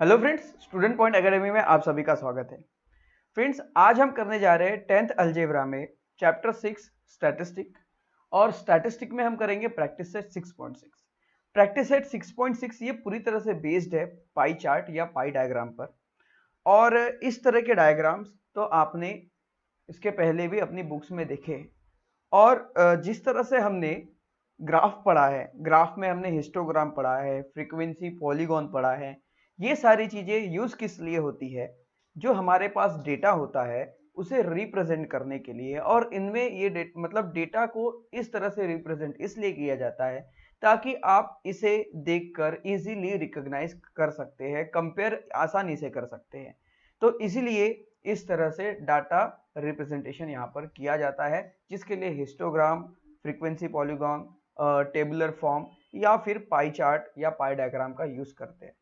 Hello friends, student point academy में आप सभी का स्वागत है। फ्रेंड्स, आज हम करने जा रहे हैं 10th अलजेब्रा में चैप्टर 6 स्टैटिस्टिक। और स्टैटिस्टिक में हम करेंगे प्रैक्टिस सेट 6.6। प्रैक्टिस सेट 6.6 ये पूरी तरह से बेस्ड है पाई चार्ट या पाई डायग्राम पर। और इस तरह के डायग्राम्स तो आपने इसके पहले भी अपनी बुक्स में देखे हैं। और जिस तरह से हमने ग्राफ पढ़ा है, ग्राफ में हमने हिस्टोग्राम पढ़ा है, फ्रीक्वेंसी, पॉलीगॉन पढ़ा है। ये सारी चीजें यूज किस लिए होती है? जो हमारे पास डेटा होता है उसे रिप्रेजेंट करने के लिए। और इनमें ये मतलब डेटा को इस तरह से रिप्रेजेंट इसलिए किया जाता है ताकि आप इसे देखकर इजीली रिकॉग्नाइज कर सकते हैं, कंपेयर आसानी से कर सकते हैं। तो इसीलिए इस तरह से डाटा रिप्रेजेंटेशन यहाँ पर किया जाता है, जिसके लिए histogram, frequency, polygon, tabular form या फिर पाई चार्ट या पाई डायग्राम का यूज करते हैं।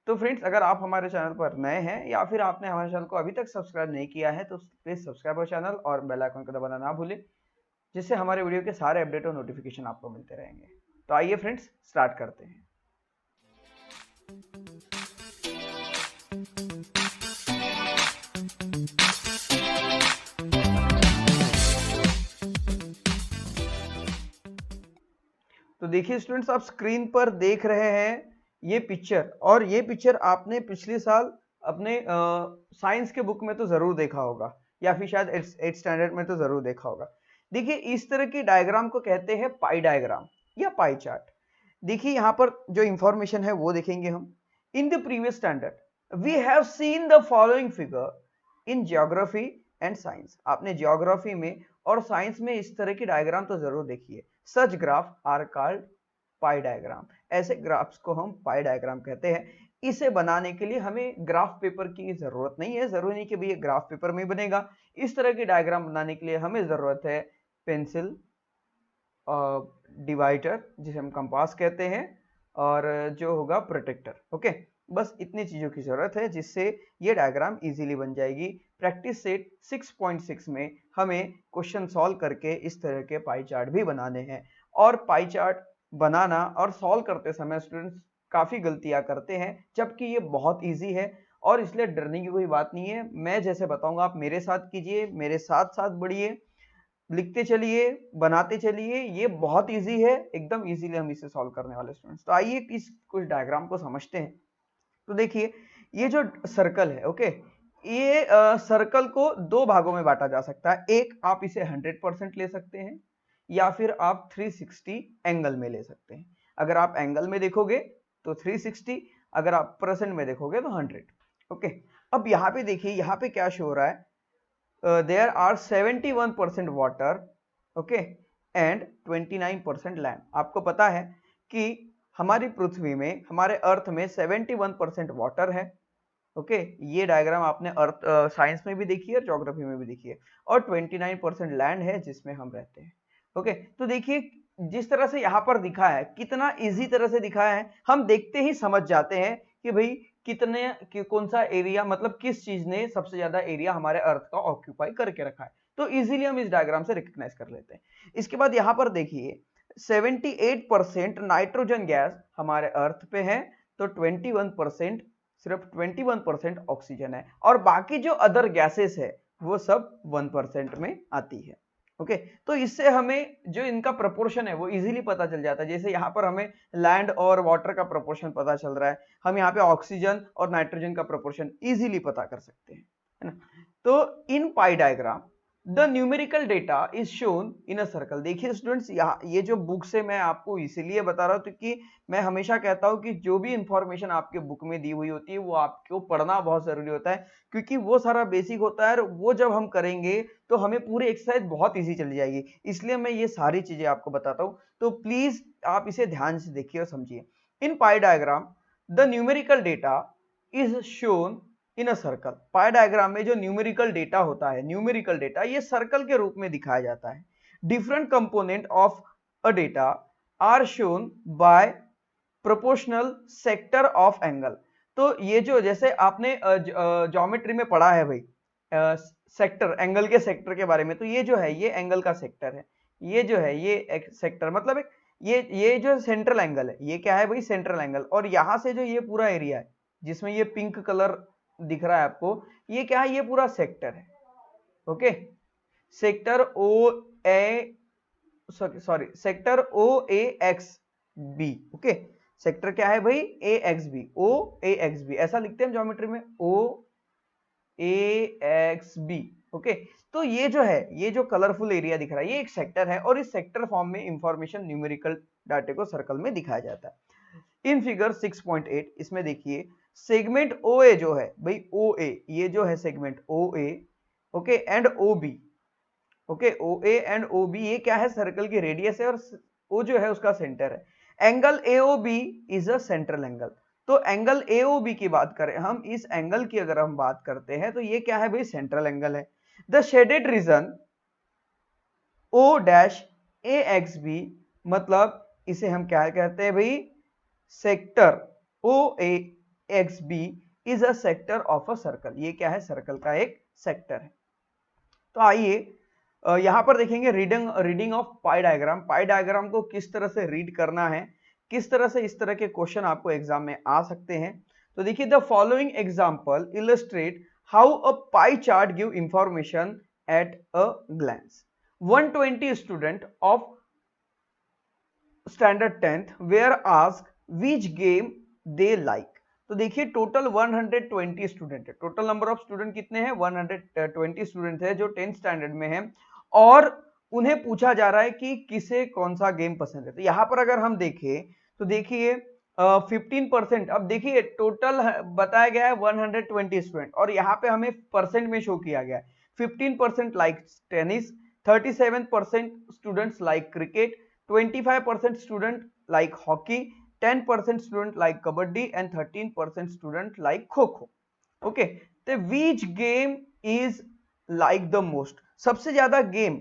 तो फ्रेंड्स, अगर आप हमारे चैनल पर नए हैं या फिर आपने हमारे चैनल को अभी तक सब्सक्राइब नहीं किया है तो प्लीज सब्सक्राइब our चैनल और बेल आइकन को दबाना ना भूलें, जिससे हमारे वीडियो के सारे अपडेट और नोटिफिकेशन आपको मिलते रहेंगे। तो आइए फ्रेंड्स, स्टार्ट करते हैं। तो देखिए स्टूडेंट्स, आप स्क्रीन पर देख रहे हैं ये पिक्चर। और ये पिक्चर आपने पिछले साल अपने साइंस के बुक में तो जरूर देखा होगा, या फिर शायद 8th स्टैंडर्ड में तो जरूर देखा होगा। देखिए, इस तरह की डायग्राम को कहते हैं पाई डायग्राम या पाई चार्ट। देखिए यहाँ पर जो इंफॉर्मेशन है वो देखेंगे हम। In the previous standard we have seen the following figure in geography and science. आपने ज्योग्राफी में और साइंस में इस तरह की डायग्राम तो जरूर देखी है। Such graph are called pie diagram. ऐसे ग्राफ्स को हम पाई डायग्राम कहते हैं। इसे बनाने के लिए हमें ग्राफ पेपर की जरूरत नहीं है। जरूरी नहीं कि भैया ग्राफ पेपर में बनेगा। इस तरह की डायग्राम बनाने के लिए हमें जरूरत है पेंसिल, डिवाइडर जिसे हम कंपास कहते हैं, और जो होगा प्रोटेक्टर। ओके, बस इतनी चीजों की जरूरत है जिससे ये डायग्राम इजीली बन जाएगी। प्रैक्टिस सेट 6.6 में हमें क्वेश्चन सॉल्व करके इस तरह के पाई चार्ट भी बनाने हैं। और पाई चार्ट बनाना और सॉल्व करते समय स्टूडेंट्स काफी गलतियां करते हैं, जबकि ये बहुत इजी है और इसलिए डरने की कोई बात नहीं है। मैं जैसे बताऊंगा आप मेरे साथ कीजिए, मेरे साथ साथ बढ़िए, लिखते चलिए, बनाते चलिए। ये बहुत इजी है, एकदम इजीली हम इसे सॉल्व करने वाले स्टूडेंट्स। तो आइए इस कुछ डायग्राम को समझते हैं। तो देखिए, ये जो सर्कल है, ओके, ये सर्कल को दो भागों में बांटा जा सकता है। एक, आप इसे 100% ले सकते हैं या फिर आप 360 एंगल में ले सकते हैं। अगर आप एंगल में देखोगे तो 360, अगर आप परसेंट में देखोगे तो 100। ओके, अब यहाँ पे देखिए, यहाँ पे क्या शो हो रहा है? there are 71% water, okay, and 29% land। आपको पता है कि हमारी पृथ्वी में, हमारे अर्थ में 71% वाटर है। ओके, ये डायग्राम आपने अर्थ साइंस में भी देखी है और ज्योग्राफी में भी देखी है। और 29% लैंड है जिसमें हम रहते हैं। ओके, तो देखिए जिस तरह से यहाँ पर दिखा है, कितना इजी तरह से दिखाया है। हम देखते ही समझ जाते हैं कि भाई कौन सा एरिया, मतलब किस चीज ने सबसे ज्यादा एरिया हमारे अर्थ का ऑक्यूपाई करके रखा है। तो इजीली हम इस डायग्राम से रिकॉग्नाइज कर लेते हैं। इसके बाद यहाँ पर देखिए, 78% नाइट्रोजन गैस हमारे अर्थ पे है, तो 21%, सिर्फ 21% ऑक्सीजन है, और बाकी जो अदर गैसेस है वो सब 1% में आती है। ओके, तो इससे हमें जो इनका प्रोपोर्शन है वो इजीली पता चल जाता है। जैसे यहाँ पर हमें लैंड और वाटर का प्रोपोर्शन पता चल रहा है, हम यहाँ पे ऑक्सीजन और नाइट्रोजन का प्रोपोर्शन इजीली पता कर सकते हैं, है ना। तो in pie diagram the numerical data is shown in a circle. देखिए स्टूडेंट्स, यहाँ ये जो बुक से मैं आपको इसीलिए बता रहा हूँ क्योंकि मैं हमेशा कहता हूँ कि जो भी इंफॉर्मेशन आपके बुक में दी हुई होती है वो आपको पढ़ना बहुत जरूरी होता है, क्योंकि वो सारा बेसिक होता है और वो जब हम करेंगे तो हमें पूरी एक्सरसाइज बहुत इजी चली जाएगी। इसलिए मैं ये सारी चीजें आपको बताता हूँ, तो प्लीज आप इसे ध्यान से देखिए और समझिए। In pie diagram the numerical data is shown in a circle. Pie diagram में जो न्यूमेरिकल डेटा होता है, न्यूमेरिकल डेटा ये सर्कल के रूप में दिखाया जाता है। Different component of a data are shown by proportional sector of angle. तो ये जो, जैसे आपने ज्योमेट्री में पढ़ा है भाई, सेक्टर, एंगल के सेक्टर के बारे में, तो ये जो है ये एंगल का सेक्टर है। ये जो है ये एक सेक्टर, मतलब एक ये जो सेंट्रल एंगल है, ये क्या है भाई? Central angle. और यहां से जो ये पूरा एरिया है जिसमें ये पिंक कलर दिख रहा है आपको, ये क्या है, ये पूरा सेक्टर है। Okay, sector O A sorry sector O A X B. Okay, sector क्या है भाई, ए X B, O A X B ऐसा लिखते हैं ज्योमेट्री में, ओ ए एक्स बी। ओके, तो ये जो है, ये जो कलरफुल एरिया दिख रहा है, ये एक सेक्टर है और इस सेक्टर फॉर्म में इंफॉर्मेशन न्यूमेरिकल डाटे को सर्कल में दिखाया जाता है। इन फिगर 6.8 इसमें देखिए सेगमेंट ओ ए जो है भाई, ओ ए ये जो है segment O A, okay, and O B, okay, O A and O B ये क्या है, सर्कल की रेडियस है और ओ जो है उसका सेंटर है। Angle A O B is a central angle. तो एंगल ए ओ बी की बात करें हम, इस एंगल की अगर हम बात करते हैं तो ये क्या है भाई, सेंट्रल एंगल है। The shaded region O dash A X B, मतलब इसे हम क्या कहते हैं भाई, sector O A X B is a sector of a circle. ये क्या है, सर्कल का एक सेक्टर है। तो आइए यहां पर देखेंगे reading of pi diagram. Pie diagram को किस तरह से रीड करना है, किस तरह से इस तरह के क्वेश्चन आपको एग्जाम में आ सकते हैं। तो देखिए, the following example illustrate how a pie chart give information at a glance. 120 student of standard 10th were ask which game they like. तो देखिए टोटल 120 स्टूडेंट है, टोटल नंबर ऑफ स्टूडेंट कितने हैं, 120 स्टूडेंट है जो 10th स्टैंडर्ड में है और उन्हें पूछा जा रहा है कि किसे कौन सा गेम पसंद है। तो यहां पर अगर हम देखें तो देखिए 15%, अब देखिए टोटल बताया गया है 120 स्टूडेंट और यहाँ पे हमें परसेंट में शो किया गया है 15% like tennis, 37% students like cricket, 25% student like hockey, 10% student like kabaddi and 13% student like kho kho. Okay, तो which game is like the most, सबसे ज्यादा गेम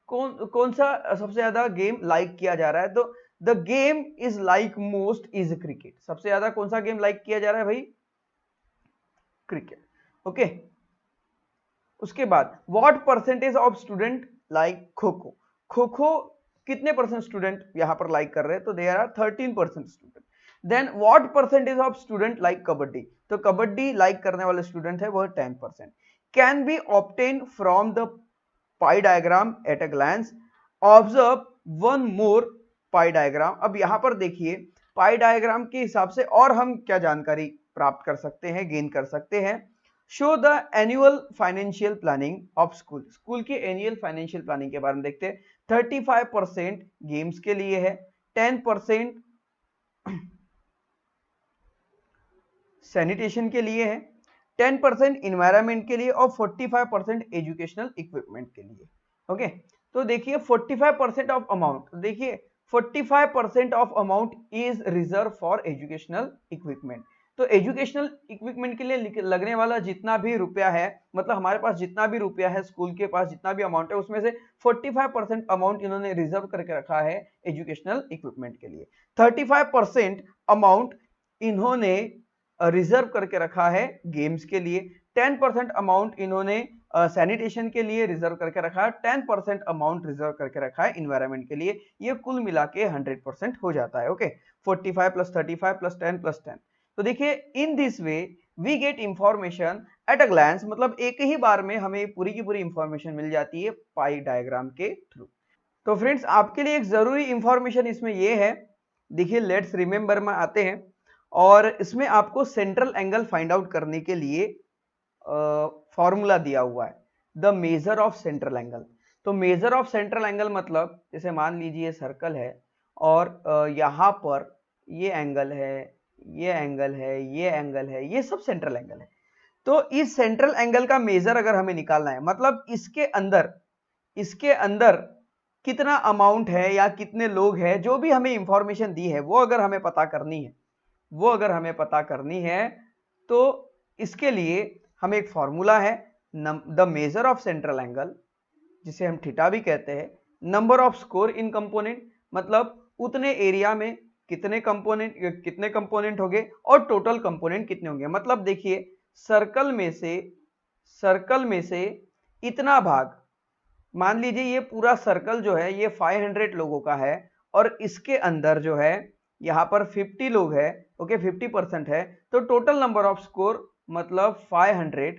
कौन सा सबसे ज्यादा गेम लाइक किया जा रहा है। तो the game is like most is cricket, सबसे ज्यादा कौन सा गेम लाइक किया जा रहा है भाई, क्रिकेट। ओके, उसके बाद what percentage of student like kho kho, kho kho कितने परसेंट स्टूडेंट यहां पर लाइक कर रहे हैं, तो there are 13% student. Then what percentage of student like kabaddi, तो कबड्डी लाइक करने वाले स्टूडेंट है वह 10%। Can be obtain from the pie diagram at a glance, observe one more pie diagram. अब यहां पर देखिए पाई डायग्राम के हिसाब से और हम क्या जानकारी प्राप्त कर सकते हैं, गेन कर सकते हैं। Show the annual financial planning of school, school की एनुअल फाइनेंशियल प्लानिंग के बारे में देखते हैं। 35% गेम्स के लिए है, 10% सैनिटेशन के लिए है, 10% इन्वायरमेंट के लिए और 45% एजुकेशनल इक्विपमेंट के लिए। ओके, तो देखिए 45% ऑफ अमाउंट, देखिए 45% of amount is reserve for educational equipment. तो एजुकेशनल इक्विपमेंट के लिए लगने वाला जितना भी रुपया है, मतलब हमारे पास जितना भी रुपया है, स्कूल के पास जितना भी अमाउंट है, उसमें से 45% अमाउंट इन्होंने रिजर्व करके रखा है एजुकेशनल इक्विपमेंट के लिए। 35% अमाउंट इन्होंने रिजर्व करके रखा है गेम्स के लिए, 10% अमाउंट इन्होंने सैनिटेशन के लिए रिजर्व करके रखा है, 10% अमाउंट रिजर्व करके रखा है इन्वायरमेंट के लिए। ये कुल मिला के 100% हो जाता है। Okay, 45 plus 35 plus 10 plus 10। तो देखिए in this way we get information at a glance, मतलब एक ही बार में हमें पूरी की पूरी इंफॉर्मेशन मिल जाती है पाई डायग्राम के थ्रू। तो फ्रेंड्स आपके लिए एक जरूरी इंफॉर्मेशन इसमें यह है, देखिए लेट्स रिमेंबर में आते हैं और इसमें आपको सेंट्रल एंगल फाइंड आउट करने के लिए फॉर्मूला दिया हुआ है, the measure of central angle. तो मेजर ऑफ सेंट्रल एंगल मतलब जैसे मान लीजिए सर्कल है और यहाँ पर ये एंगल है, ये एंगल है, ये एंगल है, ये सब सेंट्रल एंगल है। तो इस सेंट्रल एंगल का मेजर अगर हमें निकालना है, मतलब इसके अंदर कितना अमाउंट है या कितने लोग हैं, जो भी हमें इंफॉर्मेशन दी है वो अगर हमें पता करनी है, तो इसके लिए हमें एक फॉर्मूला है, the measure of central angle, जिसे हम थीटा भी कहते हैं, number off score in component, मतलब उतने एरिया में कितने कंपोनेंट होंगे और टोटल कंपोनेंट कितने होंगे। मतलब देखिए सर्कल में से इतना भाग, मान लीजिए ये पूरा सर्कल जो है ये 500 लोगों का है और इसके अंदर जो है यहाँ पर 50 लोग है, ओके 50% है, तो टोटल नंबर ऑफ स्कोर मतलब 500,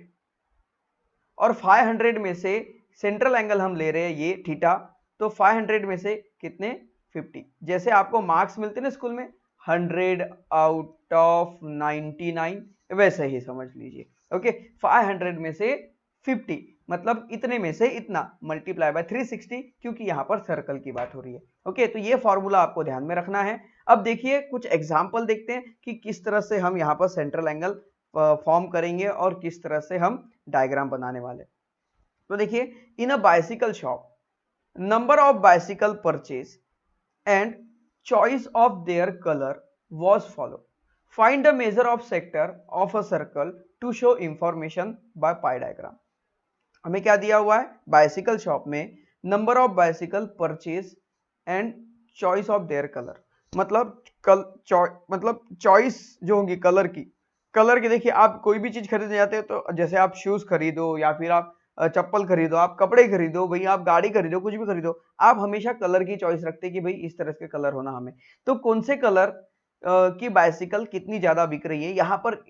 और 500 में से सेंट्रल एंगल हम ले रहे हैं ये थीटा, तो 500 में से कितने 50, जैसे आपको मार्क्स मिलते ना स्कूल में 100 आउट ऑफ 99, वैसे ही समझ लीजिए। ओके 500 में से 50 मतलब इतने में से इतना मल्टीप्लाई बाय 360, क्योंकि यहाँ पर सर्कल की बात हो रही है। ओके तो ये फॉर्मूला आपको ध्यान में रखना है। अब देखिए कुछ एग्जाम्पल देखते हैं कि किस तरह से हम यहाँ पर सेंट्रल एंगल फॉर्म करेंगे और किस तरह से हम डायग्राम बनाने वाले। तो देखिए in a bicycle shop number of bicycle purchase and choice of their colour was follow. Find the measure of sector of a circle to show information by pie diagram. हमें क्या दिया हुआ है, बाइसिकल शॉप में number of bicycle purchase and choice of their colour, मतलब choice जो होगी colour की देखिए आप कोई भी चीज खरीदने जाते हो तो जैसे आप शूज खरीदो या फिर आप चप्पल खरीदो, आप कपड़े खरीदो, भाई आप गाड़ी खरीदो, कुछ भी खरीदो, आप हमेशा कलर की चॉइस रखते हैं कि भाई इस तरह के कलर होना हमें। तो कौन से कलर की बाइसिकल कितनी ज्यादा बिक रही है, यहाँ पर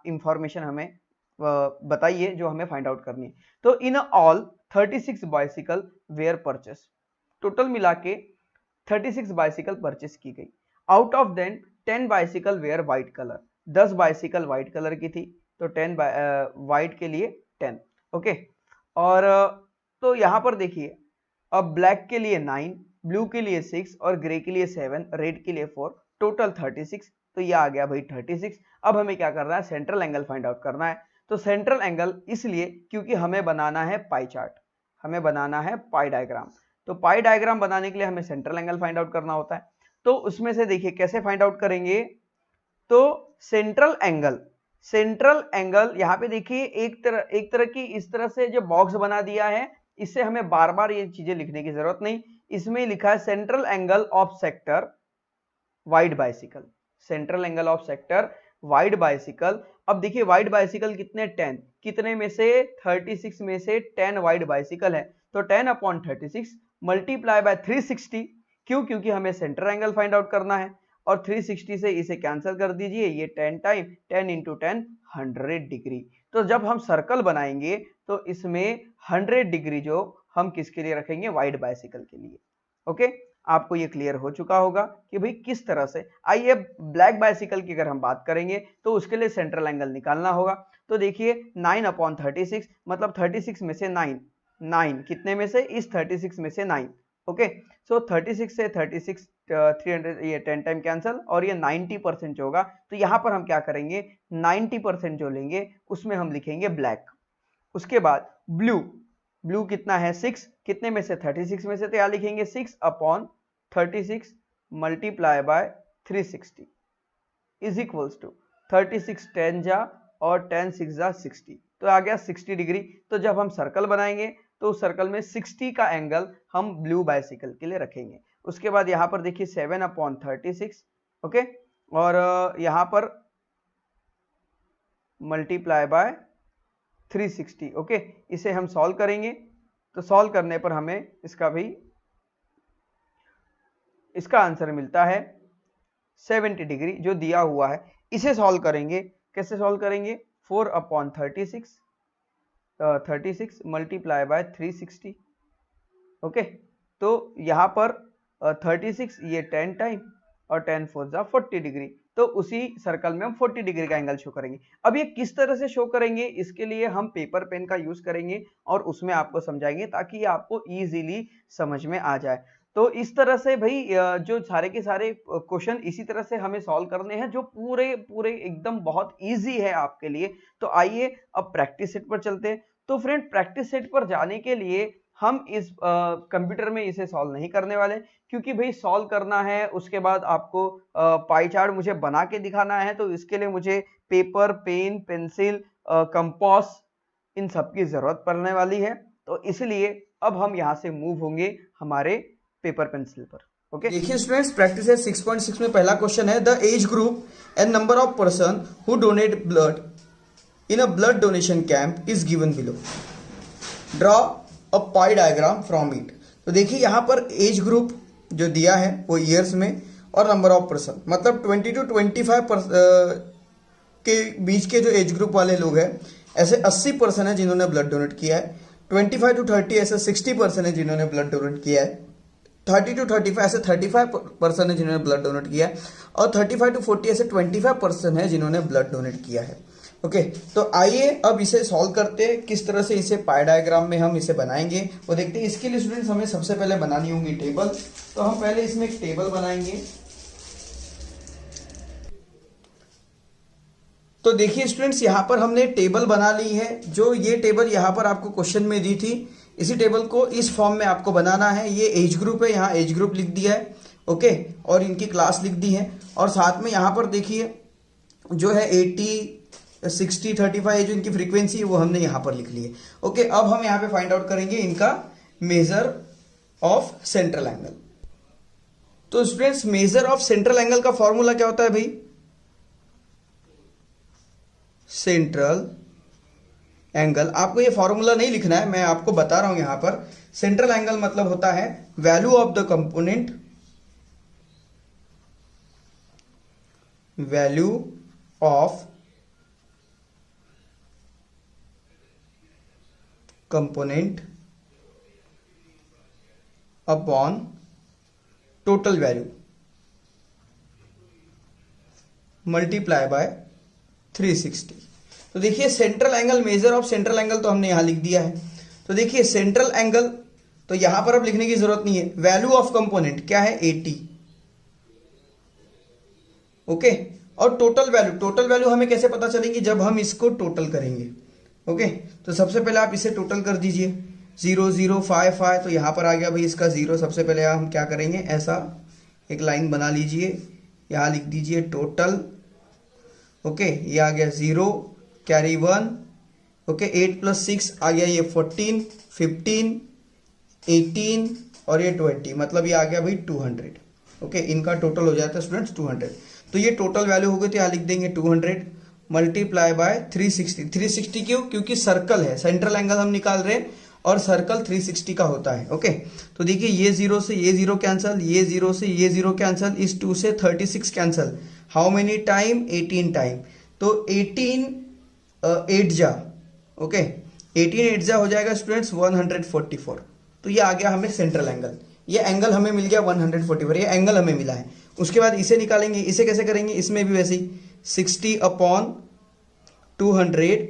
इंफॉर्मेशन हमें बताइए जो हमें फाइंड आउट करनी है। तो in all 36 bicycle were purchase, टोटल मिला के 36 बाइसिकल परचेस की गई। Out of then 10 bicycle were white colour, 10 bicycle white colour की थी, तो 10 व्हाइट के लिए 10। ओके और तो यहाँ पर देखिए अब ब्लैक के लिए 9, ब्लू के लिए 6 और ग्रे के लिए 7, रेड के लिए 4, टोटल 36। तो ये आ गया भाई 36। अब हमें क्या करना है, सेंट्रल एंगल फाइंड आउट करना है। तो सेंट्रल एंगल इसलिए क्योंकि हमें बनाना है पाई चार्ट, हमें बनाना है पाई डायग्राम। तो पाई डायग्राम बनाने के लिए हमें सेंट्रल एंगल फाइंड आउट करना होता है। तो उसमें से देखिए कैसे फाइंड आउट करेंगे। तो सेंट्रल एंगल यहाँ पे देखिए एक तरह की इस तरह से जो बॉक्स बना दिया है, इससे हमें बार बार ये चीजें लिखने की जरूरत नहीं। इसमें लिखा है central angle of sector wide bicycle, central angle of sector wide bicycle. अब देखिए वाइड बाइसिकल कितने 10, कितने में से 36 में से 10 वाइड बाइसिकल है, तो 10/36 मल्टीप्लाई बाय 360। क्यों, क्योंकि हमें सेंट्रल एंगल फाइंड आउट करना है, और 360 से इसे कैंसिल कर दीजिए, ये 10 टाइम 10 इंटू 10 100 डिग्री। तो जब हम सर्कल बनाएंगे तो इसमें 100 डिग्री जो हम किसके लिए रखेंगे, वाइड बाइसिकल के लिए। ओके आपको ये क्लियर हो चुका होगा कि भाई किस तरह से। आइए ब्लैक बाइसिकल की अगर हम बात करेंगे तो उसके लिए सेंट्रल एंगल निकालना होगा। तो देखिए 9/36 मतलब 36 में से 9 कितने में से, इस 36 में से 9। ओके सो 36 से 36 300, ये 10 टाइम कैंसिल, और ये 90% जो होगा, तो यहाँ पर हम क्या करेंगे 90% जो लेंगे उसमें हम लिखेंगे ब्लैक। उसके बाद ब्लू कितना है 6, कितने में से 36 में से, तो यहाँ लिखेंगे 6/36 multiply by 360 is equals to 36 10 जा और 10 6 जा 60, तो आ गया 60 डिग्री। तो जब हम सर्कल बनाएंगे तो उस सर्कल में 60 का एंगल हम ब्लू बाइसिकल के लिए रखेंगे। उसके बाद यहाँ पर देखिए 7/36 ओके, और यहाँ पर मल्टीप्लाई बाय 360। ओके इसे हम सॉल्व करेंगे, तो सॉल्व करने पर हमें इसका आंसर मिलता है 70 डिग्री जो दिया हुआ है। इसे सॉल्व करेंगे, कैसे सॉल्व करेंगे, 4/36 मल्टीप्लाई बाय 360। ओके तो यहाँ पर 36 ये 10 टाइम और 10 4 जा 40 डिग्री, तो उसी सर्कल में हम 40 डिग्री का एंगल शो करेंगे। अब ये किस तरह से शो करेंगे, इसके लिए हम पेपर पेन का यूज करेंगे और उसमें आपको समझाएंगे ताकि आपको इजीली समझ में आ जाए। तो इस तरह से भाई जो सारे के सारे क्वेश्चन इसी तरह से हमें सॉल्व करने हैं जो पूरे एकदम बहुत इजी है आपके लिए। तो आइए अब प्रैक्टिस सेट पर चलते हैं। तो फ्रेंड प्रैक्टिस सेट पर जाने के लिए हम इस कंप्यूटर में इसे सॉल्व नहीं करने वाले, क्योंकि भाई सॉल्व करना है, उसके बाद आपको पाई चार्ट मुझे बना के दिखाना है, तो इसके लिए मुझे पेपर पेन पेंसिल कंपास इन सब की जरूरत पड़ने वाली है। तो इसलिए अब हम यहाँ से मूव होंगे हमारे पेपर पेंसिल पर। ओके देखिए स्टूडेंट्स प्रैक्टिस है 6.6 में पहला क्वेश्चन है, the age group and number of person who donate blood in a blood donation camp is given below, draw a pi diagram from it. तो देखिए यहाँ पर एज ग्रुप जो दिया है वो ईयर्स में, और नंबर ऑफ पर्सन, मतलब 20 to 25 के बीच के जो एज ग्रुप वाले लोग हैं ऐसे 80% है जिन्होंने ब्लड डोनेट किया है। 25 to 30 ऐसे 60% है जिन्होंने ब्लड डोनेट किया है। 30 to 35 ऐसे 35% है जिन्होंने ब्लड डोनेट किया है। और 35 to 40 ऐसे 25% है जिन्होंने ब्लड डोनेट किया है। ओके, तो आइए अब इसे सॉल्व करते हैं, किस तरह से इसे पाई डायग्राम में हम इसे बनाएंगे वो देखते हैं। इसके लिए स्टूडेंट्स हमें सबसे पहले बनानी होगी टेबल। तो हम पहले इसमें एक टेबल बनाएंगे। तो देखिए स्टूडेंट्स, यहां पर हमने टेबल बना ली है। जो ये टेबल यहां पर आपको क्वेश्चन में दी थी, इसी टेबल को इस फॉर्म में आपको बनाना है। ये एज ग्रुप है, यहाँ एज ग्रुप लिख दिया है। ओके, और इनकी क्लास लिख दी है। और साथ में यहाँ पर देखिए जो है 80, 60, 35 जो इनकी फ्रीक्वेंसी है वो हमने यहाँ पर लिख ली है। ओके, अब हम यहाँ पे फाइंड आउट करेंगे इनका मेजर ऑफ सेंट्रल एंगल। तो students, measure of central angle का फॉर्मूला क्या होता है भाई? सेंट्रल एंगल, आपको ये फॉर्मूला नहीं लिखना है, मैं आपको बता रहा हूं यहां पर। सेंट्रल एंगल मतलब होता है value of the component, value of component upon total value multiply by 360। तो देखिए central angle, measure of central angle तो हमने यहां लिख दिया है। तो देखिए सेंट्रल एंगल तो यहां पर अब लिखने की जरूरत नहीं है। वैल्यू ऑफ कंपोनेंट क्या है? 80। ओके, और टोटल वैल्यू, टोटल वैल्यू हमें कैसे पता चलेगी? जब हम इसको टोटल करेंगे। ओके, तो सबसे पहले आप इसे टोटल कर दीजिए। 0 0 5 5, तो यहां पर आ गया भाई इसका 0। सबसे पहले हम क्या करेंगे, ऐसा एक लाइन बना लीजिए, यहां लिख दीजिए टोटल। ओके, ये आ गया 0, कैरी 1। ओके, 8 + 6 आ गया ये 14, 15, 18 और ये 20, मतलब ये आ गया भाई 200। ओके, इनका टोटल हो जाता है स्टूडेंट्स 200। तो ये टोटल वैल्यू हो गई, तो यहाँ लिख देंगे 200 मल्टीप्लाई बाय 360। 360 क्यों? क्योंकि सर्कल है, सेंट्रल एंगल हम निकाल रहे हैं और सर्कल 360 का होता है। ओके, तो देखिए ये 0 से ये 0 कैंसल, ये 0 से ये 0 कैंसल, इस 2 से 36 cancel. How many time? 18 time. तो 18 8 जा, ओके, 18 8 जा हो जाएगा स्टूडेंट्स 144। तो ये आ गया हमें सेंट्रल एंगल। ये एंगल हमें मिल गया 144, ये एंगल हमें मिला है। उसके बाद इसे निकालेंगे। इसे कैसे करेंगे? इसमें भी वैसे ही 60/200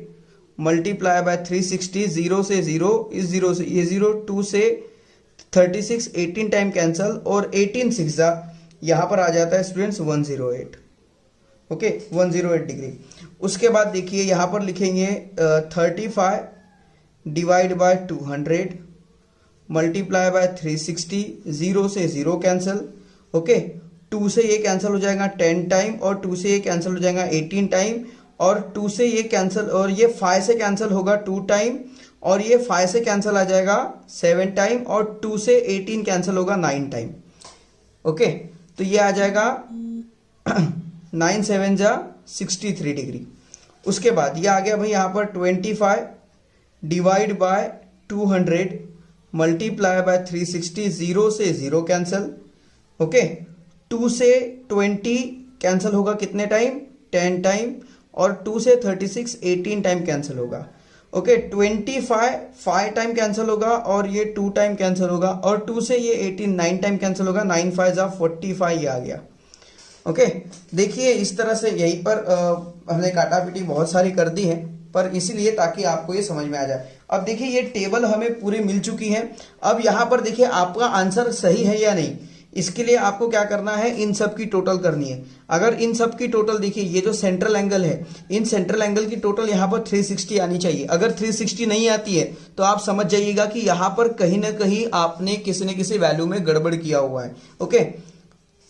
मल्टीप्लाई बाय 360। 0 से 0, इस 0 से ये 0, 2 से 36, 18 टाइम कैंसल, और 18 6 जा यहां पर आ जाता है स्टूडेंट्स 108। Okay, 108 degree. उसके बाद देखिए यहां पर लिखेंगे 35 डिवाइड बाय 200 मल्टीप्लाई बाय 360। 0 से 0 कैंसल। ओके, 2 से ये कैंसिल हो जाएगा 10 टाइम, और 2 से ये कैंसिल हो जाएगा 18 टाइम, और 2 से ये कैंसिल, और ये 5 से कैंसिल होगा 2 टाइम, और ये 5 से कैंसिल आ जाएगा 7 टाइम, और 2 से 18 कैंसिल होगा 9 टाइम। ओके, तो ये आ जाएगा 9 7 जा 63 डिग्री। उसके बाद ये आ गया भाई यहाँ पर 25 डिवाइड बाय 200 मल्टीप्लाई बाय 360। 0 से 0 कैंसिल। ओके, 2 से 20 कैंसिल होगा कितने टाइम? 10 टाइम, और 2 से 36 18 टाइम कैंसिल होगा। ओके, 25 5 टाइम कैंसिल होगा, और ये 2 टाइम कैंसिल होगा, और 2 से ये 18 9 टाइम कैंसिल होगा। 9 5 जा 45, ये आ गया। ओके, देखिए इस तरह से यहीं पर हमने काटा पीटी बहुत सारी कर दी है, पर इसीलिए ताकि आपको ये समझ में आ जाए। अब देखिए ये टेबल हमें पूरी मिल चुकी है। अब यहाँ पर देखिए आपका आंसर सही है या नहीं, इसके लिए आपको क्या करना है, इन सब की टोटल करनी है। अगर इन सब की टोटल देखिए, ये जो सेंट्रल एंगल है, इन सेंट्रल एंगल की टोटल यहाँ पर 360 आनी चाहिए। अगर 360 नहीं आती है तो आप समझ जाइएगा कि यहाँ पर कहीं ना कहीं आपने किसी न किसी वैल्यू में गड़बड़ किया हुआ है। ओके,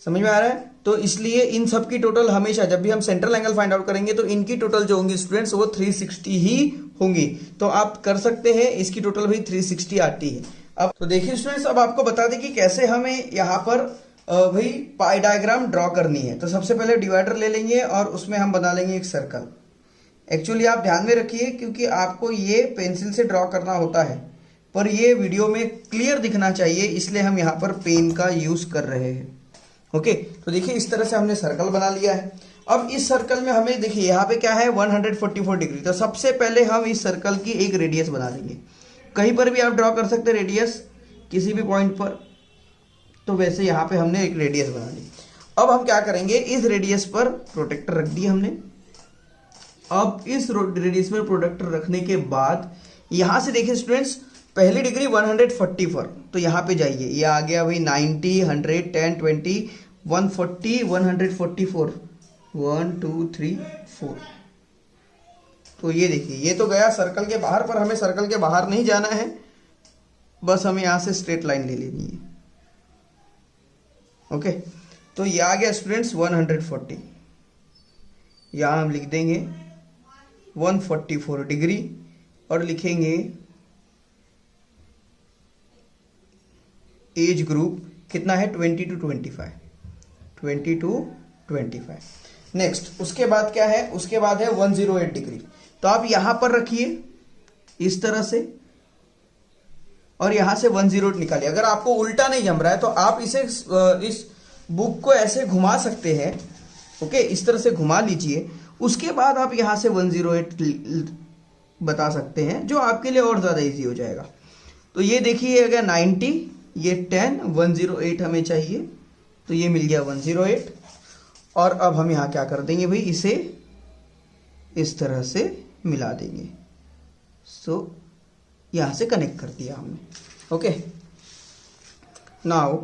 समझ में आ रहा है? तो इसलिए इन सब की टोटल हमेशा जब भी हम सेंट्रल एंगल फाइंड आउट करेंगे तो इनकी टोटल जो होंगी स्टूडेंट्स वो 360 ही होंगी। तो आप कर सकते हैं, इसकी टोटल भी 360 आती है। अब तो देखिए स्टूडेंट्स, अब आपको बता दें कि कैसे हमें यहाँ पर भाई पाई डायग्राम ड्रॉ करनी है। तो सबसे पहले डिवाइडर ले लेंगे और उसमें हम बना लेंगे एक सर्कल। एक्चुअली आप ध्यान में रखिए क्योंकि आपको ये पेंसिल से ड्रॉ करना होता है, पर ये वीडियो में क्लियर दिखना चाहिए, इसलिए हम यहाँ पर पेन का यूज कर रहे हैं। ओके, तो देखिए इस तरह से हमने सर्कल बना लिया है। अब इस सर्कल में हमें देखिए यहाँ पे क्या है 144 डिग्री, तो सबसे पहले हम इस सर्कल की एक रेडियस बना देंगे। कहीं पर भी आप ड्रॉ कर सकते हैं रेडियस, किसी भी पॉइंट पर। तो वैसे यहाँ पे हमने एक रेडियस बना ली। अब हम क्या करेंगे, इस रेडियस पर प्रोटेक्टर रख दिया हमने। अब इस रेडियस पर प्रोटेक्टर रखने के बाद यहाँ से देखिए स्टूडेंट्स, पहली डिग्री 140 पर, तो यहाँ पे जाइए, ये आ गया भाई 90, 100, 10, 20, 140, 144, 1 2 3 4। तो ये देखिए ये तो गया सर्कल के बाहर, पर हमें सर्कल के बाहर नहीं जाना है, बस हमें यहाँ से स्ट्रेट लाइन ले लेनी है। ओके, तो ये आ गया स्टूडेंट्स 140। यहाँ हम लिख देंगे 144 डिग्री और लिखेंगे एज ग्रुप कितना है 20 to 25, 20 to 25। नेक्स्ट उसके बाद क्या है, उसके बाद है 108 डिग्री। तो आप यहां पर रखिए इस तरह से और यहां से 108 निकालिए। अगर आपको उल्टा नहीं जम रहा है तो आप इसे इस बुक को ऐसे घुमा सकते हैं। ओके, इस तरह से घुमा लीजिए, उसके बाद आप यहां से 108 बता सकते हैं, जो आपके लिए और ज़्यादा इजी हो जाएगा। तो ये देखिए अगर 90, ये 10, 108 हमें चाहिए, तो ये मिल गया 108। और अब हम यहाँ क्या कर देंगे भाई, इसे इस तरह से मिला देंगे। सो यहाँ से कनेक्ट कर दिया हमने। Okay, now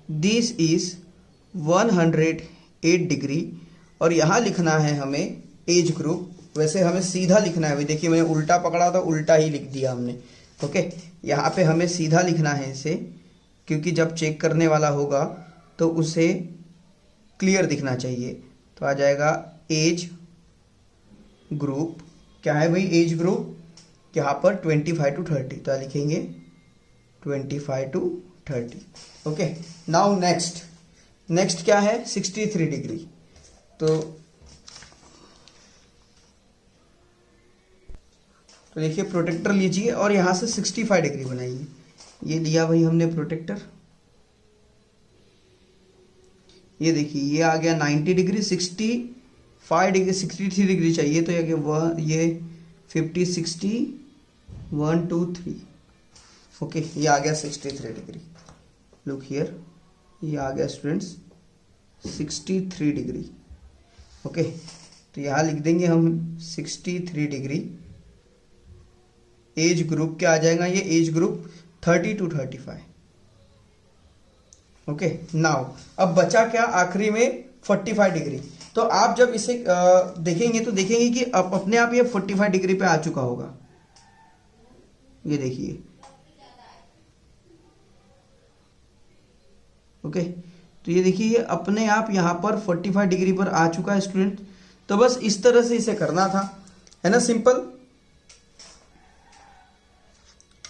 this is 108 degree और यहाँ लिखना है हमें एज ग्रुप। वैसे हमें सीधा लिखना है भाई, देखिए मैंने उल्टा पकड़ा तो उल्टा ही लिख दिया हमने। ओके, यहाँ पे हमें सीधा लिखना है इसे, क्योंकि जब चेक करने वाला होगा तो उसे क्लियर दिखना चाहिए। तो आ जाएगा एज ग्रुप, क्या है भाई एज ग्रुप, यहाँ पर 25 to 30, तो लिखेंगे 25 to 30। ओके, नाउ नेक्स्ट क्या है 63 डिग्री। तो देखिए प्रोटेक्टर लीजिए और यहाँ से 65 डिग्री बनाइए। ये लिया भाई हमने प्रोटेक्टर, ये देखिए ये आ गया 90 डिग्री, 65 डिग्री, 63 डिग्री चाहिए, तो ये 50, 60, 1 2 3। ओके, ये आ गया 63 डिग्री। लुक हियर, ये आ गया स्टूडेंट्स 63 डिग्री। ओके, तो यहाँ लिख देंगे हम 63 डिग्री। एज ग्रुप क्या आ जाएगा, ये age group 30 to 35। Okay, now अब बचा क्या आखिरी में 45 डिग्री। तो आप जब इसे देखेंगे तो देखेंगे कि अब अपने आप ये 45 डिग्री पे आ चुका होगा। ये देखिए, ओके, तो ये देखिए ये अपने आप यहाँ पर 45 डिग्री पर आ चुका है स्टूडेंट। तो बस इस तरह से इसे करना था, है ना, सिंपल।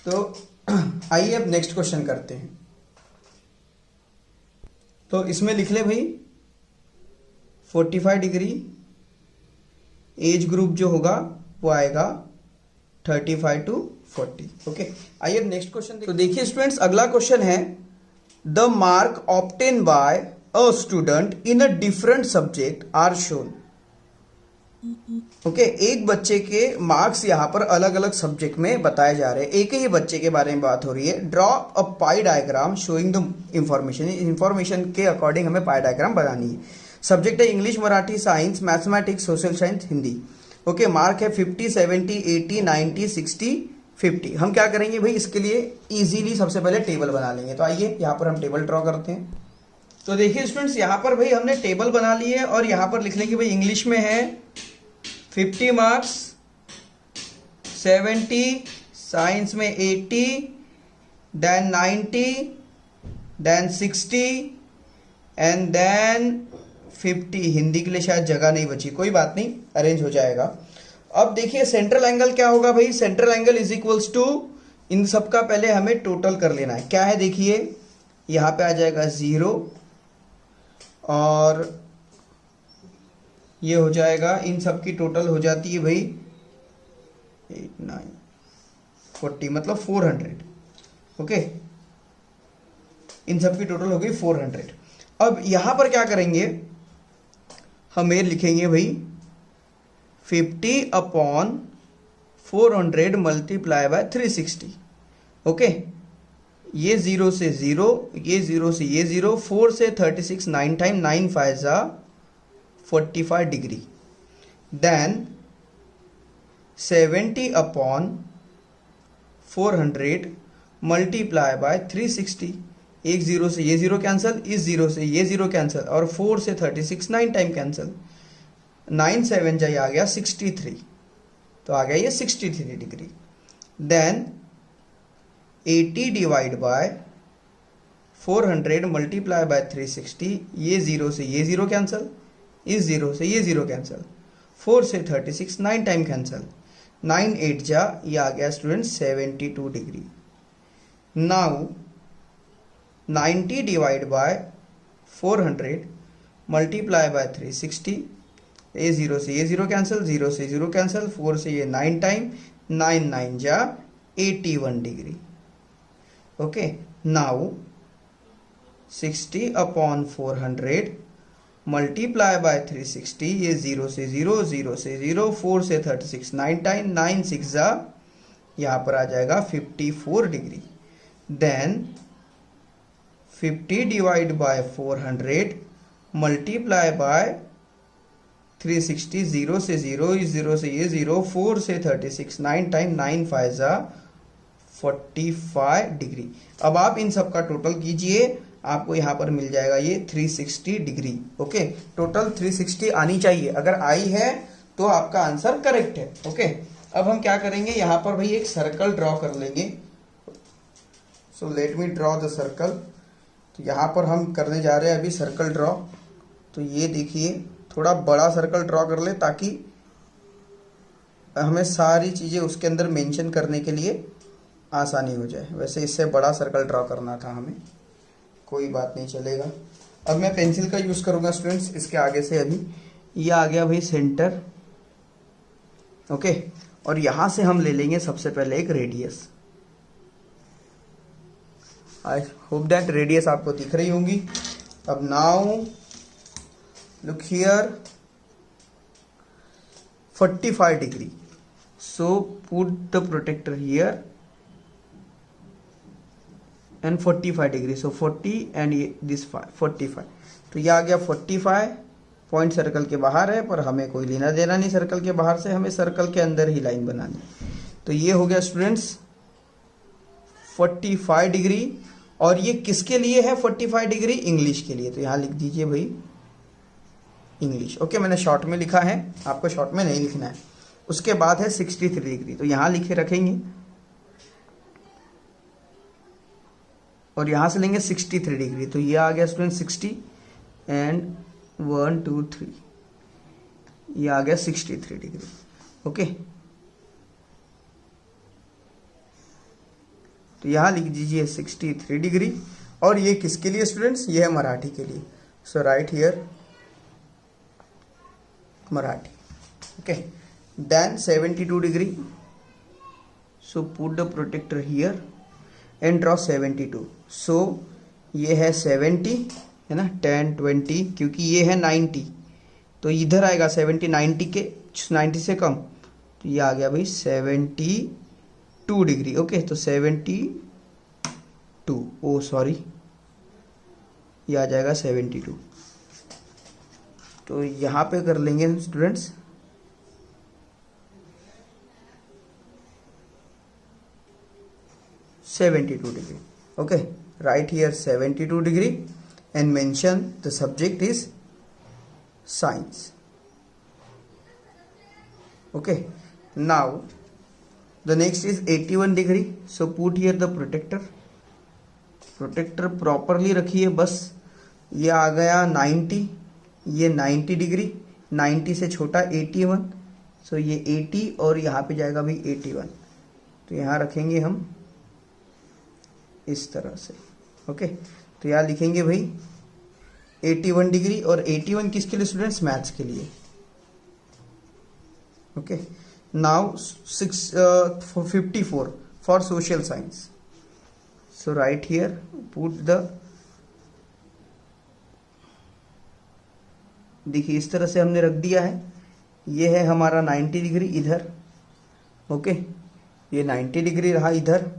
तो आइए अब नेक्स्ट क्वेश्चन करते हैं। तो इसमें लिख ले भाई 45 डिग्री, एज ग्रुप जो होगा वो आएगा 35 to 40। ओके, आइए अब नेक्स्ट क्वेश्चन। तो देखिए स्टूडेंट्स, अगला क्वेश्चन है the mark obtain by a student in a different subject are shown. Okay, एक बच्चे के मार्क्स यहाँ पर अलग अलग सब्जेक्ट में बताए जा रहे हैं। एक ही बच्चे के बारे में बात हो रही है। Draw a pi diagram showing the information. Information के अकॉर्डिंग हमें पाई डायग्राम बनानी है। सब्जेक्ट है English, Marathi, science, mathematics, social science, Hindi. Okay, mark है 50, 70, 80, 90, 60, 50। हम क्या करेंगे भाई, इसके लिए इजीली सबसे पहले टेबल बना लेंगे। तो आइए यहाँ पर हम टेबल ड्रॉ करते हैं। तो देखिए स्टूडेंट्स, यहाँ पर भाई हमने टेबल बना ली है और यहाँ पर लिख लेंगे भाई इंग्लिश में है 50 मार्क्स, 70, साइंस में 80, then 90, then 60 and then 50। Hindi के लिए शायद जगह नहीं बची, कोई बात नहीं, अरेंज हो जाएगा। अब देखिए सेंट्रल एंगल क्या होगा भाई, central angle is equals to, इन सब का पहले हमें टोटल कर लेना है। क्या है देखिए, यहाँ पे आ जाएगा 0 और ये हो जाएगा, इन सब की टोटल हो जाती है भाई 8, 9, 40, मतलब 400। ओके, इन सब की टोटल हो गई 400। अब यहां पर क्या करेंगे, हम ये लिखेंगे भाई 50/400 मल्टीप्लाई बाय 360। ओके, ये 0 से 0, ये 0 से ये 0, 4 से 36, 9 टाइम 9 5 जा 45 डिग्री। Then 70/400 multiply by 360। एक 0 से ये 0 कैंसिल, इस 0 से ये 0 कैंसिल, और 4 से 36 9 टाइम कैंसिल, 9 7 जा आ गया 63, तो आ गया ये 63 degree. Then 80 divide by 400 multiply by 360, ये 0 से ये 0 कैंसिल, इस 0 से ये 0 कैंसिल, 4 से 36 9 टाइम कैंसिल, 9 8 जा ये आ गया student 72 degree. Now 90 divide by 400 multiply by 360, ये 0 से ये 0 कैंसिल, 0 से 0 कैंसिल, 4 से ये 9 टाइम, 9 9 जा 81 degree. Okay, now 60/400 multiply by 360, ये 0 से 0, 0 से 0, 4 से 36 9 टाइम, 9 6 जा यहाँ पर आ जाएगा 54 degree. Then 50 divide by 400 multiply by 360, 0 से 0, इस 0 से ये 0, 4 से 36 9 टाइम, 9 5 जा 45 डिग्री। अब आप इन सब का टोटल कीजिए, आपको यहाँ पर मिल जाएगा ये 360 डिग्री। ओके, टोटल 360 आनी चाहिए, अगर आई है तो आपका आंसर करेक्ट है। ओके, अब हम क्या करेंगे, यहाँ पर भाई एक सर्कल ड्रॉ कर लेंगे। So let me draw the circle. तो यहाँ पर हम करने जा रहे हैं अभी सर्कल ड्रॉ। तो ये देखिए, थोड़ा बड़ा सर्कल ड्रॉ कर ले ताकि हमें सारी चीज़ें उसके अंदर मेंशन करने के लिए आसानी हो जाए। वैसे इससे बड़ा सर्कल ड्रॉ करना था हमें, कोई बात नहीं, चलेगा। अब मैं पेंसिल का यूज़ करूँगा स्टूडेंट्स इसके आगे से। अभी ये आ गया भाई सेंटर। ओके, और यहाँ से हम ले लेंगे सबसे पहले एक radius. I hope that radius आपको दिख रही होंगी। अब now look here, 45 degree. So put the protector here and 45 degree. So 40 and this 45। तो ये आ गया 45। पॉइंट सर्कल के बाहर है, पर हमें कोई लेना देना नहीं सर्कल के बाहर से, हमें सर्कल के अंदर ही लाइन बनानी। तो ये हो गया स्टूडेंट्स 45 डिग्री। और ये किसके लिए है 45 डिग्री? इंग्लिश के लिए। तो यहाँ लिख दीजिए भाई इंग्लिश। ओके, मैंने शॉर्ट में लिखा है, आपको शॉर्ट में नहीं लिखना है। उसके बाद है 63 डिग्री, तो यहाँ लिखे रखेंगे और यहाँ से लेंगे 63 डिग्री। तो ये आ गया स्टूडेंट 60 एंड 1 2 3, ये आ गया 63 डिग्री। ओके, तो यहाँ लिख दीजिए 63 डिग्री। और ये किसके लिए स्टूडेंट्स? ये है मराठी के लिए। So right here Marathi. Okay, then 72 degree. So put the protector here and draw 72। So ये है 70 है ना, 10 20, क्योंकि ये है 90 तो इधर आएगा 70, 90 से कम, तो ये आ गया भाई 72 डिग्री। ओके, तो 72, ओ सॉरी, ये आ जाएगा 72। तो यहाँ पे कर लेंगे students 72 degree. Okay, write here 72 degree and mention the subject is science. Okay, now the next is 81 degree. So put here the protector. Protector properly रखिए बस। ये आ गया 90, ये 90 डिग्री, 90 से छोटा 81, सो ये 80 और यहाँ पे जाएगा भाई 81। तो यहाँ रखेंगे हम इस तरह से। ओके, तो यहाँ लिखेंगे भाई 81 डिग्री। और 81 किसके लिए स्टूडेंट्स? मैथ्स के लिए। Okay, now 54 for social science. So right here put the देखिए इस तरह से हमने रख दिया है। ये है हमारा 90 डिग्री इधर, ओके, ये 90 डिग्री रहा इधर।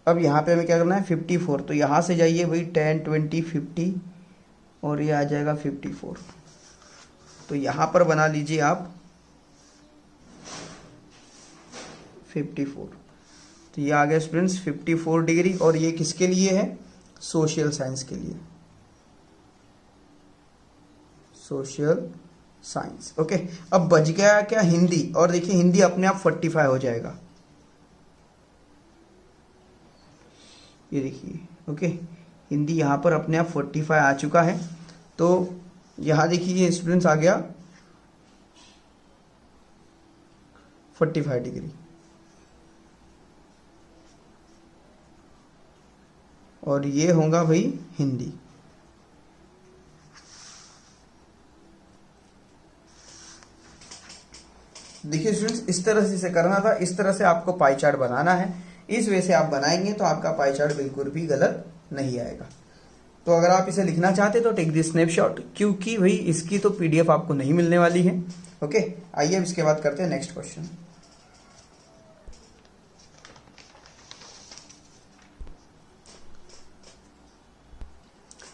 अब यहाँ पे हमें क्या करना है 54, तो यहाँ से जाइए भाई 10 20 50 और ये आ जाएगा 54। तो यहाँ पर बना लीजिए आप 54। तो ये आ गया स्टूडेंट्स 54 डिग्री, और ये किसके लिए है, सोशल साइंस के लिए, सोशल साइंस। ओके, अब बच गया क्या, हिंदी। और देखिए हिंदी अपने आप 45 हो जाएगा, ये देखिए, ओके, हिंदी यहाँ पर अपने आप 45 आ चुका है। तो यहाँ देखिए स्टूडेंट्स आ गया 45 डिग्री, और ये होगा भाई हिंदी। देखिए स्टूडेंट्स इस तरह से इसे करना था, इस तरह से आपको पाई चार्ट बनाना है। इस वे से आप बनाएंगे तो आपका पाई चार्ट बिल्कुल भी गलत नहीं आएगा। तो अगर आप इसे लिखना चाहते तो टेक दिस स्नैपशॉट, क्योंकि भाई इसकी तो पीडीएफ आपको नहीं मिलने वाली है। ओके, आइए अब इसके बाद करते हैं नेक्स्ट क्वेश्चन।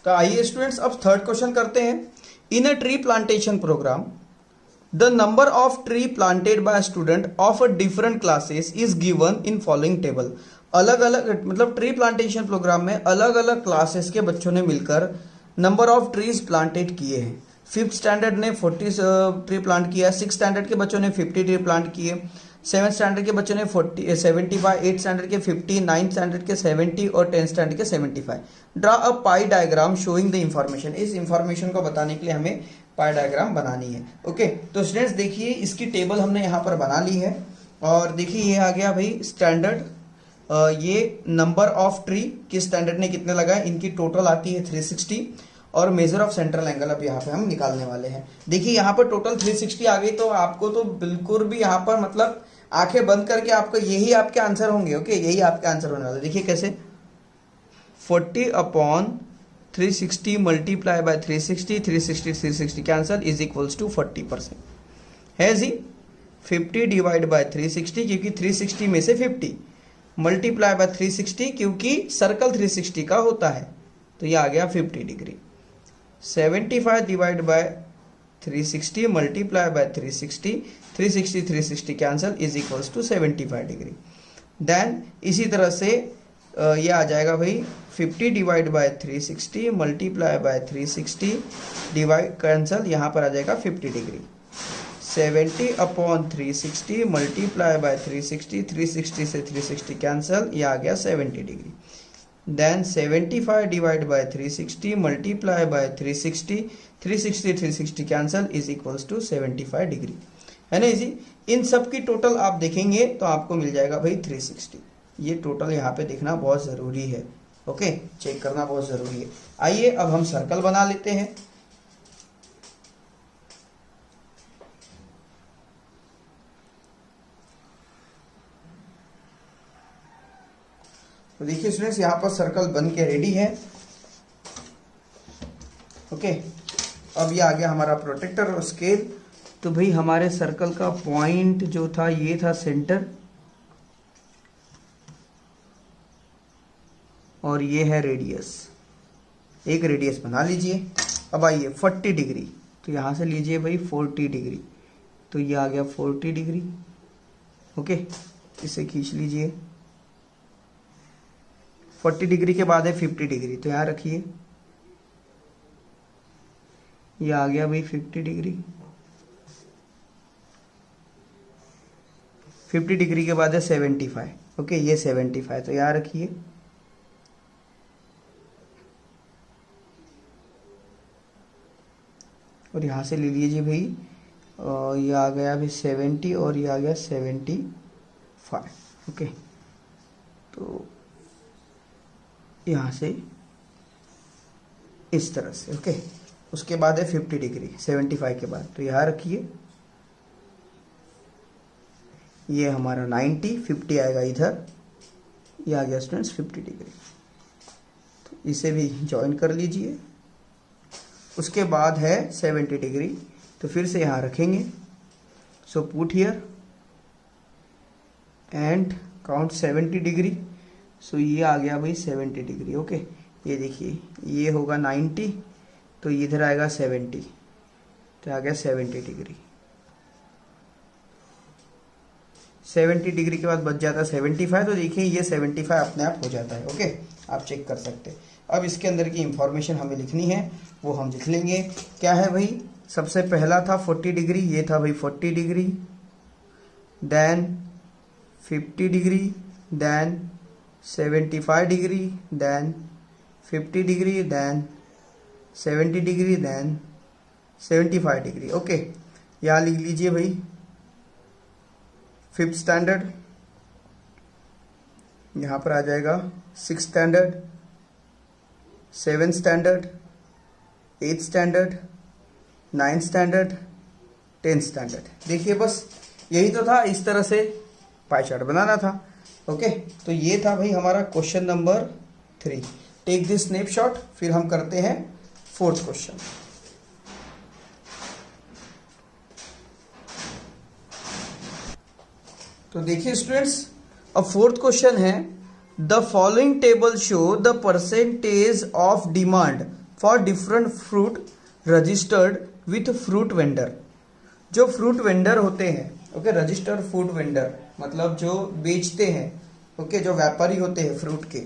तो आइए स्टूडेंट्स अब थर्ड क्वेश्चन करते हैं। In a tree plantation programme the number of tree planted by student of a different classes is given in following table. अलग अलग मतलब ट्री प्लांटेशन प्रोग्राम में अलग अलग क्लासेस के बच्चों ने मिलकर नंबर ऑफ ट्रीज प्लांटेड किए हैं। 5th स्टैंडर्ड ने 40 ट्री प्लांट किया, 6th स्टैंडर्ड के बच्चों ने 50 ट्री प्लांट किए, 7th स्टैंडर्ड के बच्चों ने 75, 8th स्टैंडर्ड के 50, 9th स्टैंडर्ड के 70 और 10th स्टैंडर्ड के 75। Draw a pi diagram showing the information. इस इंफॉर्मेशन को बताने के लिए हमें पाई डायग्राम बनानी है। ओके, तो स्टूडेंट्स देखिए इसकी टेबल हमने यहाँ पर बना ली है, और देखिए ये आ गया भाई स्टैंडर्ड, ये नंबर ऑफ ट्री किस स्टैंडर्ड ने कितने लगाए, इनकी टोटल आती है 360, और मेजर ऑफ सेंट्रल एंगल अब यहाँ पे हम निकालने वाले हैं। देखिए यहाँ पर टोटल 360 आ गई, तो आपको तो बिल्कुल भी यहाँ पर मतलब आंखें बंद करके आपको यही आपके आंसर होंगे। ओके, यही आपके आंसर होने वाले। देखिए कैसे, 40/360 multiply by 360, 360 360 cancel is equals to 40% है जी। 50 डिवाइड बाय 360, क्योंकि 360 में से 50 मल्टीप्लाई बाय 360, क्योंकि सर्कल 360 का होता है, तो ये आ गया 50 degree. 75 divide by 360 multiply by 360, 360 360 cancel is equals to 75 degree. Then इसी तरह से ये आ जाएगा भाई 50 divide by 360 multiply by 360 divide cancel, यहाँ पर आ जाएगा 50 डिग्री। 70/360 मल्टीप्लाई बाय 360, 360 से 360 कैंसल, ये आ गया 70 degree. Then 75 divide by 360 multiply by 360, 360 360 cancel is equals to 75 degree, है ना इजी। इन सब की टोटल आप देखेंगे तो आपको मिल जाएगा भाई 360। ये टोटल यहाँ पे देखना बहुत ज़रूरी है। ओके, चेक करना बहुत ज़रूरी है। आइए अब हम सर्कल बना लेते हैं। तो देखिए स्टूडेंट्स यहाँ पर सर्कल बन के रेडी है। ओके, अब ये आ गया हमारा प्रोटेक्टर और स्केल। तो भाई हमारे सर्कल का पॉइंट जो था ये था सेंटर, और ये है रेडियस। एक रेडियस बना लीजिए। अब आइए 40 डिग्री, तो यहाँ से लीजिए भाई 40 डिग्री, तो ये आ गया 40 डिग्री। ओके, इसे खींच लीजिए। 40 डिग्री के बाद है 50 डिग्री, तो यहाँ रखिए, ये आ गया भाई 50 डिग्री। 50 डिग्री के बाद है 75। ओके, ये 75, तो यहाँ रखिए। और यहाँ से ले लीजिए भाई, ये आ गया भाई 70 और ये आ गया 75। ओके, तो यहाँ से इस तरह से। ओके, उसके बाद है 50 डिग्री 75 के बाद, तो यहाँ रखिए। ये हमारा 90, 50 आएगा इधर, ये आ गया स्टूडेंट्स 50 डिग्री। तो इसे भी ज्वाइन कर लीजिए। उसके बाद है 70 डिग्री, तो फिर से यहाँ रखेंगे। So put here and count 70 degree. सो ये आ गया भाई 70 डिग्री। ओके, ये देखिए ये होगा 90, तो इधर आएगा 70, तो आ गया 70 डिग्री। 70 डिग्री के बाद बच जाता है 75, तो देखिए ये 75 अपने आप हो जाता है। ओके, आप चेक कर सकते हैं। अब इसके अंदर की इंफॉर्मेशन हमें लिखनी है, वो हम लिख लेंगे। क्या है भाई, सबसे पहला था 40 डिग्री, ये था भाई 40 degree, then 50 degree, then 75 degree, then 50 degree, then 70 degree, then 75 degree. Okay, यहाँ लिख लीजिए भाई 5th स्टैंडर्ड, यहाँ पर आ जाएगा 6th standard, 7th standard, 8th standard, 9th standard, 10th standard. देखिए बस यही तो था, इस तरह से पाई चार्ट बनाना था। ओके, तो ये था भाई हमारा question number 3। Take this snapshot, फिर हम करते हैं 4th क्वेश्चन। तो देखिए स्टूडेंट्स, अब 4th क्वेश्चन है, the following table show the percentage of demand for different fruit registered with fruit vendor. जो फ्रूट वेंडर होते हैं, ओके, रजिस्टर्ड फ्रूट वेंडर मतलब जो बेचते हैं, ओके, जो व्यापारी होते हैं फ्रूट के,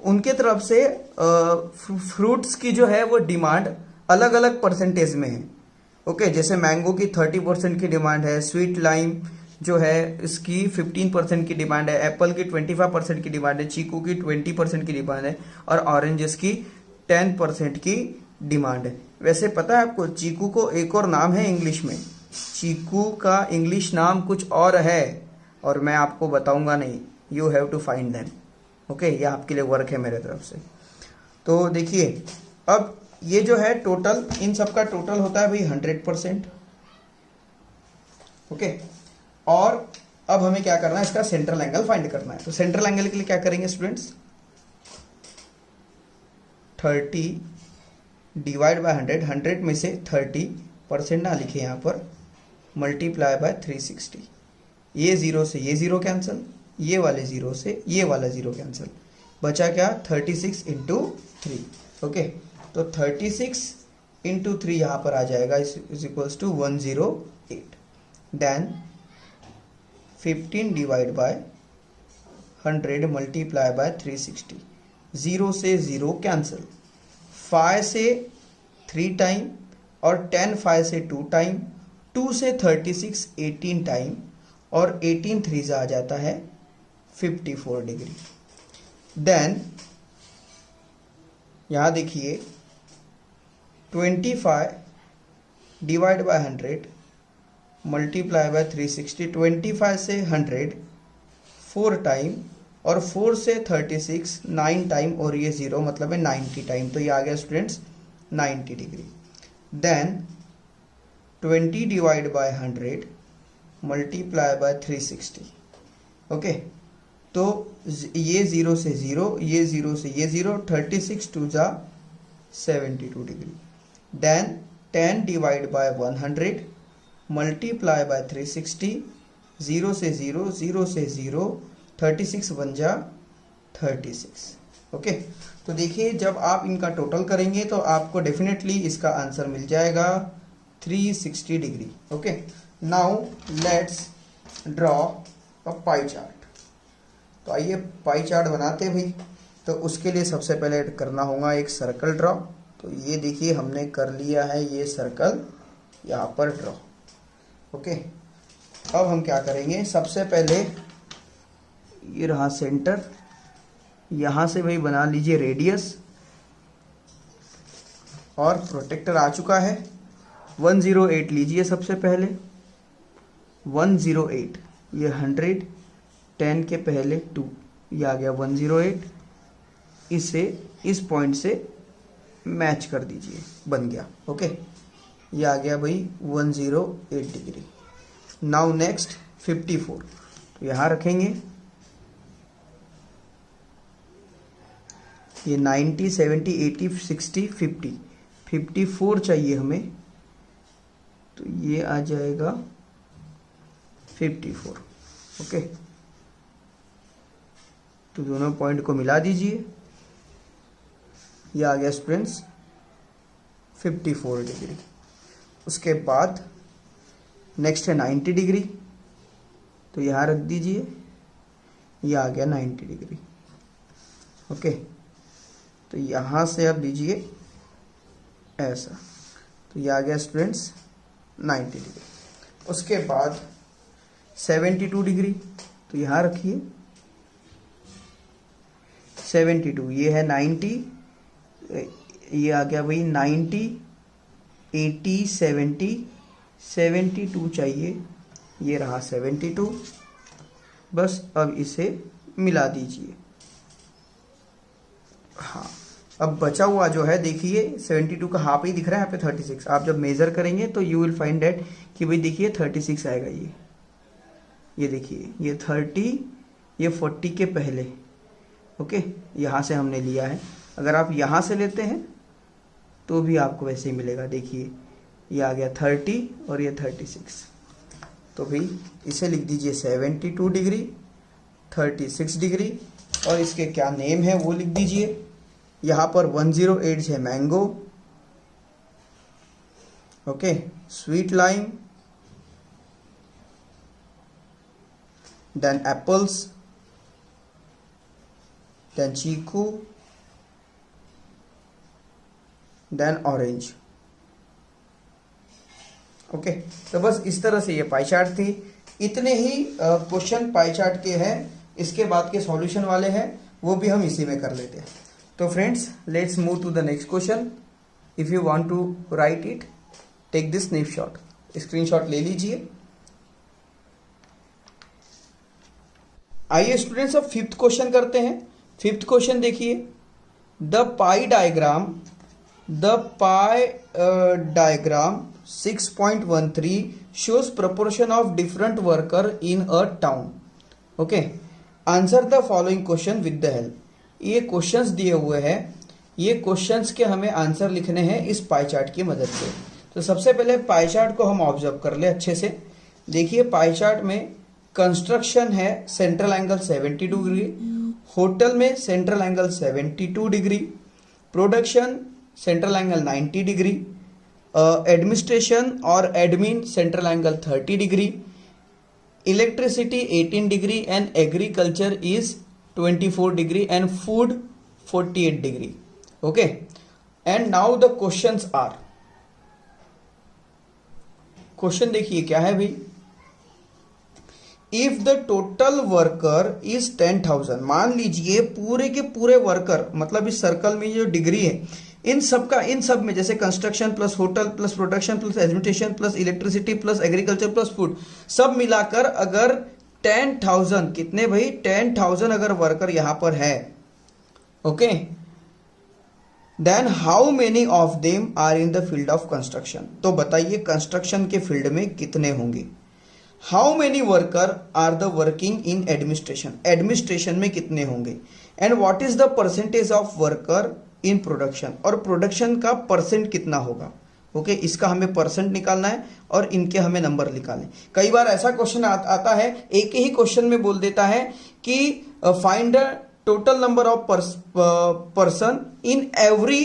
उनके तरफ से फ्रूट्स की जो है वो डिमांड अलग अलग परसेंटेज में है। ओके, जैसे मैंगो की 30% की डिमांड है, स्वीट लाइम जो है इसकी 15% की डिमांड है, एप्पल की 25% की डिमांड है, चीकू की 20% की डिमांड है, और ऑरेंजेस की 10% की डिमांड है। वैसे पता है आपको, चीकू को एक और नाम है इंग्लिश में, चीकू का इंग्लिश नाम कुछ और है, और मैं आपको बताऊंगा नहीं, you have to find them. Okay, ये आपके लिए वर्क है मेरे तरफ से। तो देखिए, अब ये जो है टोटल, इन सब का टोटल होता है भाई 100%। ओके, और अब हमें क्या करना है, इसका सेंट्रल एंगल फाइंड करना है। तो सेंट्रल एंगल के लिए क्या करेंगे स्टूडेंट्स, 30 डिवाइड बाय 100, 100 में से 30% ना लिखे यहाँ पर, मल्टीप्लाई बाय 360। ये 0 से ये 0 कैंसिल, ये वाले 0 से ये वाला 0 कैंसिल, बचा क्या 36 इंटू 3। ओके, तो 36 इंटू 3 यहाँ पर आ जाएगा, is equals to 108। Then 15 divide by 100 multiply by 360, 0 से 0 कैंसिल, 5 से 3 टाइम, और 10 5 से 2 टाइम, 2 से 36 18 टाइम, और 18 3 आ जाता है 54 डिग्री। देन यहाँ देखिए 25 डिवाइड बाय 100 मल्टीप्लाई बाय 360, 25 से 100 4 टाइम, और 4 से 36 9 टाइम, और ये 0 मतलब है 90 टाइम, तो ये आ गया students 90 degree. Then 20 divide by 100 multiply by 360। Okay, तो ये 0 से 0, ये 0 से ये 0, 36 2 जा 72 degree. Then 10 divide by 100 multiply by 360, 0 से 0, 0 से 0, 36 1 जा 36। ओके, तो देखिए जब आप इनका टोटल करेंगे तो आपको डेफिनेटली इसका आंसर मिल जाएगा 360 degree. Okay, now let's draw a pie chart. तो आइए पाई चार्ट बनाते हैं भाई। तो उसके लिए सबसे पहले करना होगा एक सर्कल ड्रॉ। तो ये देखिए हमने कर लिया है ये सर्कल यहाँ पर ड्रॉ। ओके, अब हम क्या करेंगे, सबसे पहले ये रहा सेंटर, यहाँ से भाई बना लीजिए रेडियस, और प्रोटेक्टर आ चुका है। 108 लीजिए सबसे पहले, 108, ये 100, 10 के पहले 2, ये आ गया 108। इसे इस पॉइंट से मैच कर दीजिए, बन गया। ओके, ये आ गया भाई 108 डिग्री। नाउ नेक्स्ट 54, तो यहाँ रखेंगे ये 90 70 80 60 50, 54 चाहिए हमें, तो ये आ जाएगा 54। ओके, तो दोनों पॉइंट को मिला दीजिए, ये आ गया स्टूडेंट्स 54 डिग्री। उसके बाद नेक्स्ट है 90 डिग्री, तो यहाँ रख दीजिए, ये आ गया 90 डिग्री। ओके, तो यहाँ से अब लीजिए ऐसा, तो ये आ गया स्टूडेंट्स 90 डिग्री। उसके बाद 72 डिग्री, तो यहाँ रखिए 72, ये है 90, ये आ गया भाई 90, 80, 70, 72 चाहिए, ये रहा 72। बस अब इसे मिला दीजिए। हाँ, अब बचा हुआ जो है देखिए 72 का हाफ ही दिख रहा है यहाँ पे 36। आप जब मेज़र करेंगे तो यू विल फाइंड दैट कि भाई देखिए 36 आएगा। ये देखिए ये 30, ये 40 के पहले। ओके, यहाँ से हमने लिया है। अगर आप यहाँ से लेते हैं तो भी आपको वैसे ही मिलेगा। देखिए ये आ गया 30 और ये 36। तो भाई इसे लिख दीजिए 72 डिग्री, 36 डिग्री, और इसके क्या नेम है वो लिख दीजिए। यहाँ पर 108 है mango, okay, sweet lime, then apples, then chikoo, then orange. Okay, तो बस इस तरह से ये पाई चार्ट थी। इतने ही क्वेश्चन पाई चार्ट के हैं। इसके बाद के सॉल्यूशन वाले हैं वो भी हम इसी में कर लेते हैं। तो friends, let's move to the next question. If you want to write it, take this snapshot, screenshot ले लीजिए। आइए स्टूडेंट्स, अब फिफ्थ क्वेश्चन करते हैं। फिफ्थ क्वेश्चन देखिए, the pie diagram 6.13 shows proportion of different worker in a town. Okay, answer the following question with the help. ये questions दिए हुए हैं, ये क्वेश्चंस के हमें आंसर लिखने हैं इस पाई चार्ट की मदद से। तो सबसे पहले पाई चार्ट को हम ऑब्जर्व कर ले अच्छे से। देखिए पाई चार्ट में कंस्ट्रक्शन है सेंट्रल एंगल 72 डिग्री, होटल में central angle 72 degree, production central angle 90 degree, administration और admin central angle 30 degree, electricity 18 degree and agriculture is 24 degree and food 48 degree. Okay, and now the questions are, question देखिए क्या है भाई। If the total worker is 10,000, मान लीजिए पूरे के पूरे वर्कर, मतलब इस सर्कल में जो डिग्री है इन सब में, जैसे construction plus hotel plus production plus administration plus electricity plus agriculture plus food, सब मिलाकर अगर 10,000, कितने भाई 10,000 अगर वर्कर यहां पर है, okay, then how many of them are in the field of construction. तो बताइए कंस्ट्रक्शन के फील्ड में कितने होंगे। How many worker are the working in administration, administration में कितने होंगे, and what is the percentage of worker in production, और प्रोडक्शन का परसेंट कितना होगा। ओके, इसका हमें परसेंट निकालना है और इनके हमें नंबर निकालने। कई बार ऐसा क्वेश्चन आता है, एक ही क्वेश्चन में बोल देता है कि find the total number of person in every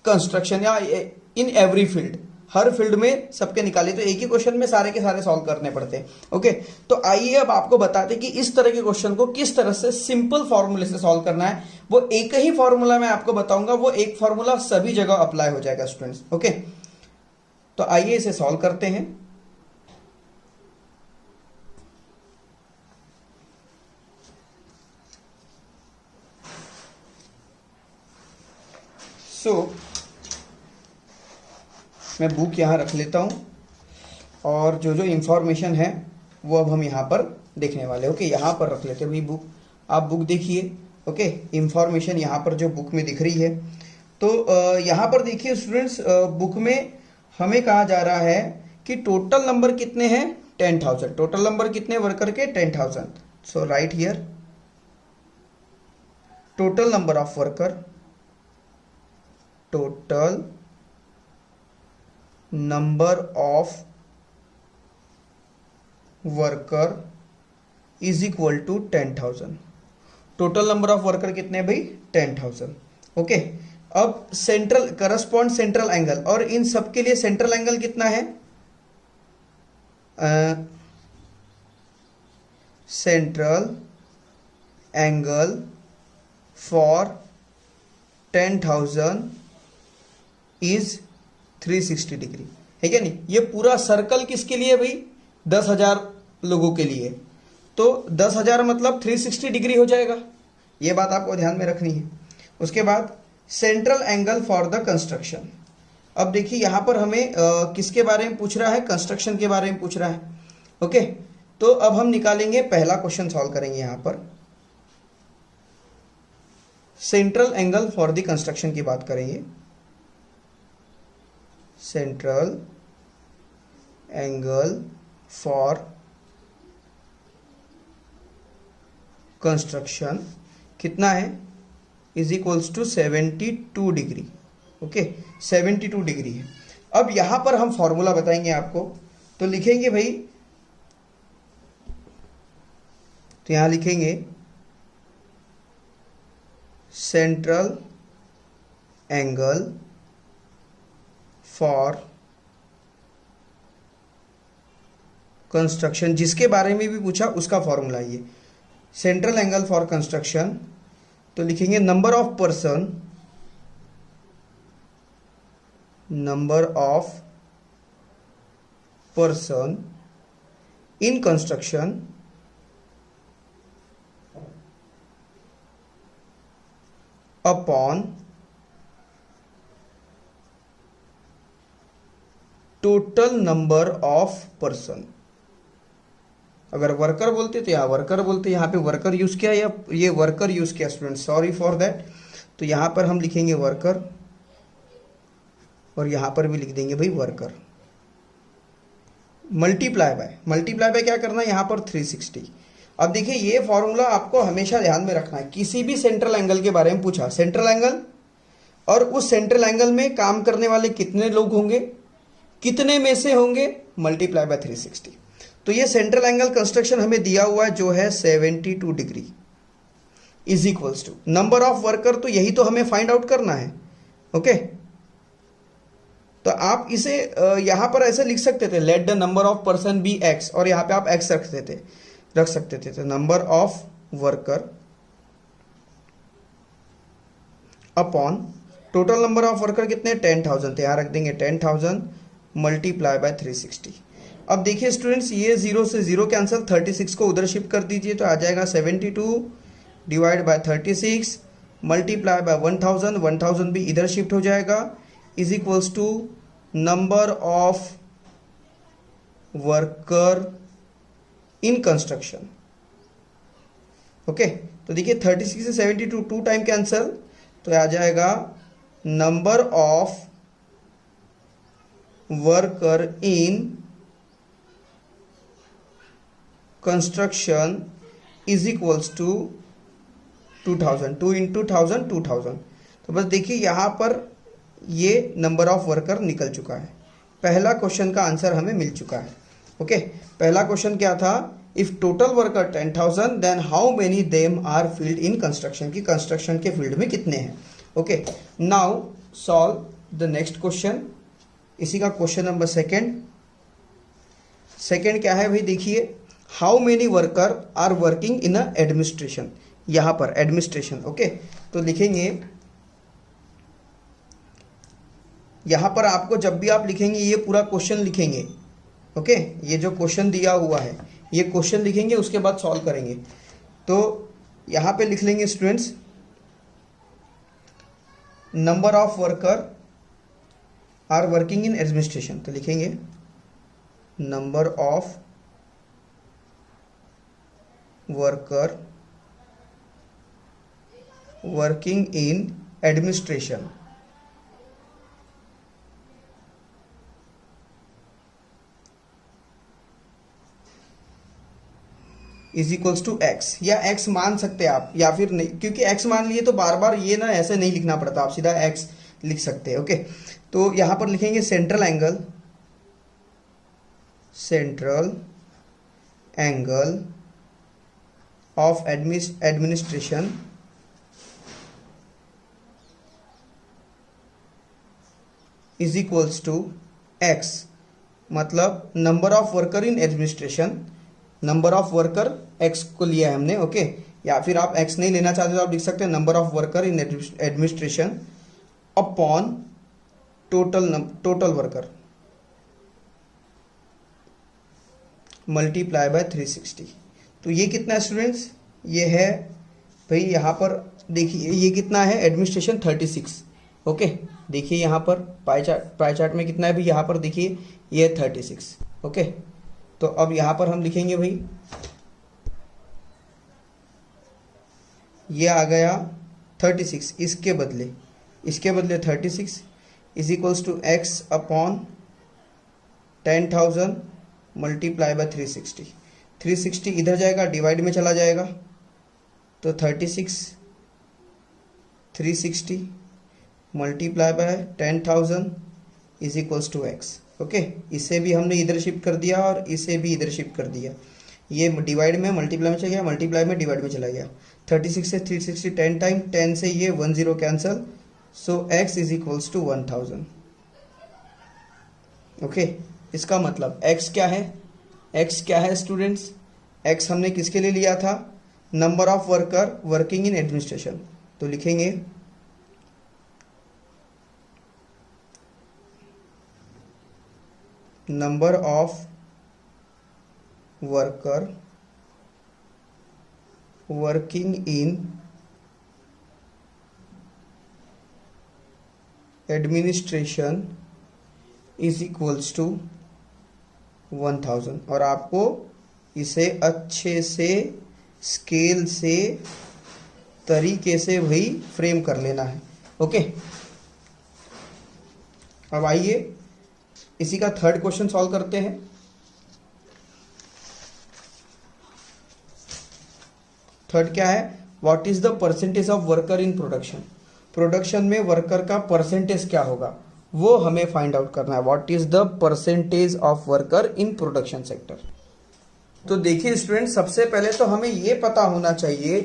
construction या इन एवरी फील्ड, हर फील्ड में सबके निकाले। तो एक ही क्वेश्चन में सारे के सारे सॉल्व करने पड़ते हैं। ओके, तो आइए अब आपको बताते हैं कि इस तरह के क्वेश्चन को किस तरह से सिंपल फॉर्मूले से सॉल्व करना है। वो एक ही फॉर्मूला मैं आपको बताऊंगा, वो एक फॉर्मूला सभी जगह अप्लाई हो जाएगा स्टूडेंट्स। ओके, तो आइए इसे सॉल्व करते हैं। मैं बुक यहाँ रख लेता हूँ और जो जो इंफॉर्मेशन है वो अब हम यहाँ पर देखने वाले। ओके, यहाँ पर रख लेते हैं भाई बुक। आप बुक देखिए। ओके, इंफॉर्मेशन यहाँ पर जो बुक में दिख रही है, तो यहाँ पर देखिए स्टूडेंट्स, बुक में हमें कहा जा रहा है कि टोटल नंबर कितने हैं 10,000। टोटल नंबर कितने वर्कर के 10,000। So right here total number of worker, total number of worker is equal to 10,000। Total number of worker कितने भाई? 10,000। ओके, अब सेंट्रल करस्पॉन्ड सेंट्रल एंगल, और इन सब के लिए सेंट्रल एंगल कितना है? Central angle for 10,000 is 360 degree, है क्या नहीं? ये पूरा सर्कल किसके लिए भाई? 10,000 लोगों के लिए। तो 10,000 मतलब 360 डिग्री हो जाएगा, ये बात आपको ध्यान में रखनी है। उसके बाद central angle for the construction. अब देखिए यहां पर हमें किसके बारे में पूछ रहा है? कंस्ट्रक्शन के बारे में पूछ रहा है। ओके, तो अब हम निकालेंगे, पहला क्वेश्चन सॉल्व करेंगे। यहां पर central angle for the construction की बात करेंगे। सेंट्रल एंगल फॉर कंस्ट्रक्शन कितना है? Is equals to 72 degree. Okay, 72 degree है। अब यहां पर हम फॉर्मूला बताएंगे आपको, तो लिखेंगे भाई, तो यहां लिखेंगे सेंट्रल एंगल फॉर कंस्ट्रक्शन, जिसके बारे में भी पूछा उसका फॉर्मूला ये सेंट्रल एंगल फॉर कंस्ट्रक्शन। तो लिखेंगे number of person, number of person in construction upon total number of person. अगर वर्कर बोलते तो यहाँ वर्कर बोलते, यहाँ पे वर्कर यूज किया या ये वर्कर यूज किया स्टूडेंट, सॉरी फॉर दैट। तो यहाँ पर हम लिखेंगे वर्कर, और यहाँ पर भी लिख देंगे भाई वर्कर, मल्टीप्लाई बाय क्या करना है यहाँ पर? 360। अब देखिए ये फॉर्मूला आपको हमेशा ध्यान में रखना है। किसी भी सेंट्रल एंगल के बारे में पूछा, सेंट्रल एंगल, और उस सेंट्रल एंगल में काम करने वाले कितने लोग होंगे, कितने में से होंगे, मल्टीप्लाई बाय 360। तो ये सेंट्रल एंगल कंस्ट्रक्शन हमें दिया हुआ है जो है 72 degree is equals to number of worker, तो यही तो हमें फाइंड आउट करना है। ओके, तो आप इसे यहां पर ऐसे लिख सकते थे, let the number of person be x, और यहां पे आप एक्स रख सकते थे। तो number of worker upon total number of worker कितने? 10,000 थे, यहां रख देंगे 10,000 मल्टीप्लाई बाय 360। अब देखिए स्टूडेंट्स, ये 0 से 0 कैंसिल, 36 को उधर शिफ्ट कर दीजिए, तो आ जाएगा 72 डिवाइड बाय 36 मल्टीप्लाई बाय 1000, 1000 भी इधर शिफ्ट हो जाएगा, is equals to number of worker in construction. Okay, तो देखिए 36 से 72 2 टाइम कैंसिल, तो आ जाएगा number of worker in construction is equals to 2000, 2 into 1000 2000। तो बस देखिए यहां पर ये नंबर ऑफ वर्कर निकल चुका है। पहला क्वेश्चन का आंसर हमें मिल चुका है। ओके, पहला क्वेश्चन क्या था? If total worker 10,000 then how many them are field in construction, की कंस्ट्रक्शन के फील्ड में कितने हैं। Okay, now solve the next question, इसी का क्वेश्चन नंबर सेकेंड क्या है भाई? देखिए, how many worker are working in administration, यहां पर एडमिनिस्ट्रेशन। ओके, तो लिखेंगे यहां पर आपको जब भी आप लिखेंगे ये पूरा क्वेश्चन लिखेंगे। ओके, ये जो क्वेश्चन दिया हुआ है ये क्वेश्चन लिखेंगे, उसके बाद सॉल्व करेंगे। तो यहां पे लिख लेंगे students, number of worker are working in administration, तो लिखेंगे number of worker working in administration is equals to x, या एक्स मान सकते हैं आप, या फिर नहीं, क्योंकि एक्स मान लिए तो बार बार ये ना ऐसे नहीं लिखना पड़ता, आप सीधा एक्स लिख सकते हैं। ओके, तो यहां पर लिखेंगे central angle central angle of administration is equals to X, मतलब number of worker in administration, number of worker X को लिया है हमने, ओके। या फिर आप एक्स नहीं लेना चाहते तो आप लिख सकते हैं number of worker in administration upon total worker multiply by 360। तो ये कितना है स्टूडेंट्स, ये है भाई, यहाँ पर देखिए ये कितना है, एडमिनिस्ट्रेशन 36, ओके। देखिए यहाँ पर पाई चार्ट में कितना है भाई, यहाँ पर देखिए ये 36, ओके। तो अब यहाँ पर हम लिखेंगे भाई, ये आ गया 36, इसके बदले 36 is equals to x upon 10,000 multiply by 360। 360 इधर जाएगा, डिवाइड में चला जाएगा, तो 360 multiply by 10,000 is equals to x, okay. इसे भी हमने इधर शिफ्ट कर दिया और इसे भी इधर शिफ्ट कर दिया, ये डिवाइड में मल्टीप्लाई में चला गया, मल्टीप्लाई में डिवाइड में चला गया। 36 से 360 10 टाइम, 10 से ये 10 cancel, so x is equals to 1000, okay. इसका मतलब x क्या है, x क्या है स्टूडेंट्स, x हमने किसके लिए लिया था, number of worker working in administration, तो लिखेंगे number of worker working in administration is equals to 1000, और आपको इसे अच्छे से स्केल से तरीके से वही फ्रेम कर लेना है, ओके। अब आइए इसी का थर्ड क्वेश्चन सॉल्व करते हैं। थर्ड क्या है, what is the percentage of worker in production, production में वर्कर का परसेंटेज क्या होगा वो हमें फाइंड आउट करना है। What is the percentage of worker in production sector. तो देखिए स्टूडेंट, सबसे पहले तो हमें ये पता होना चाहिए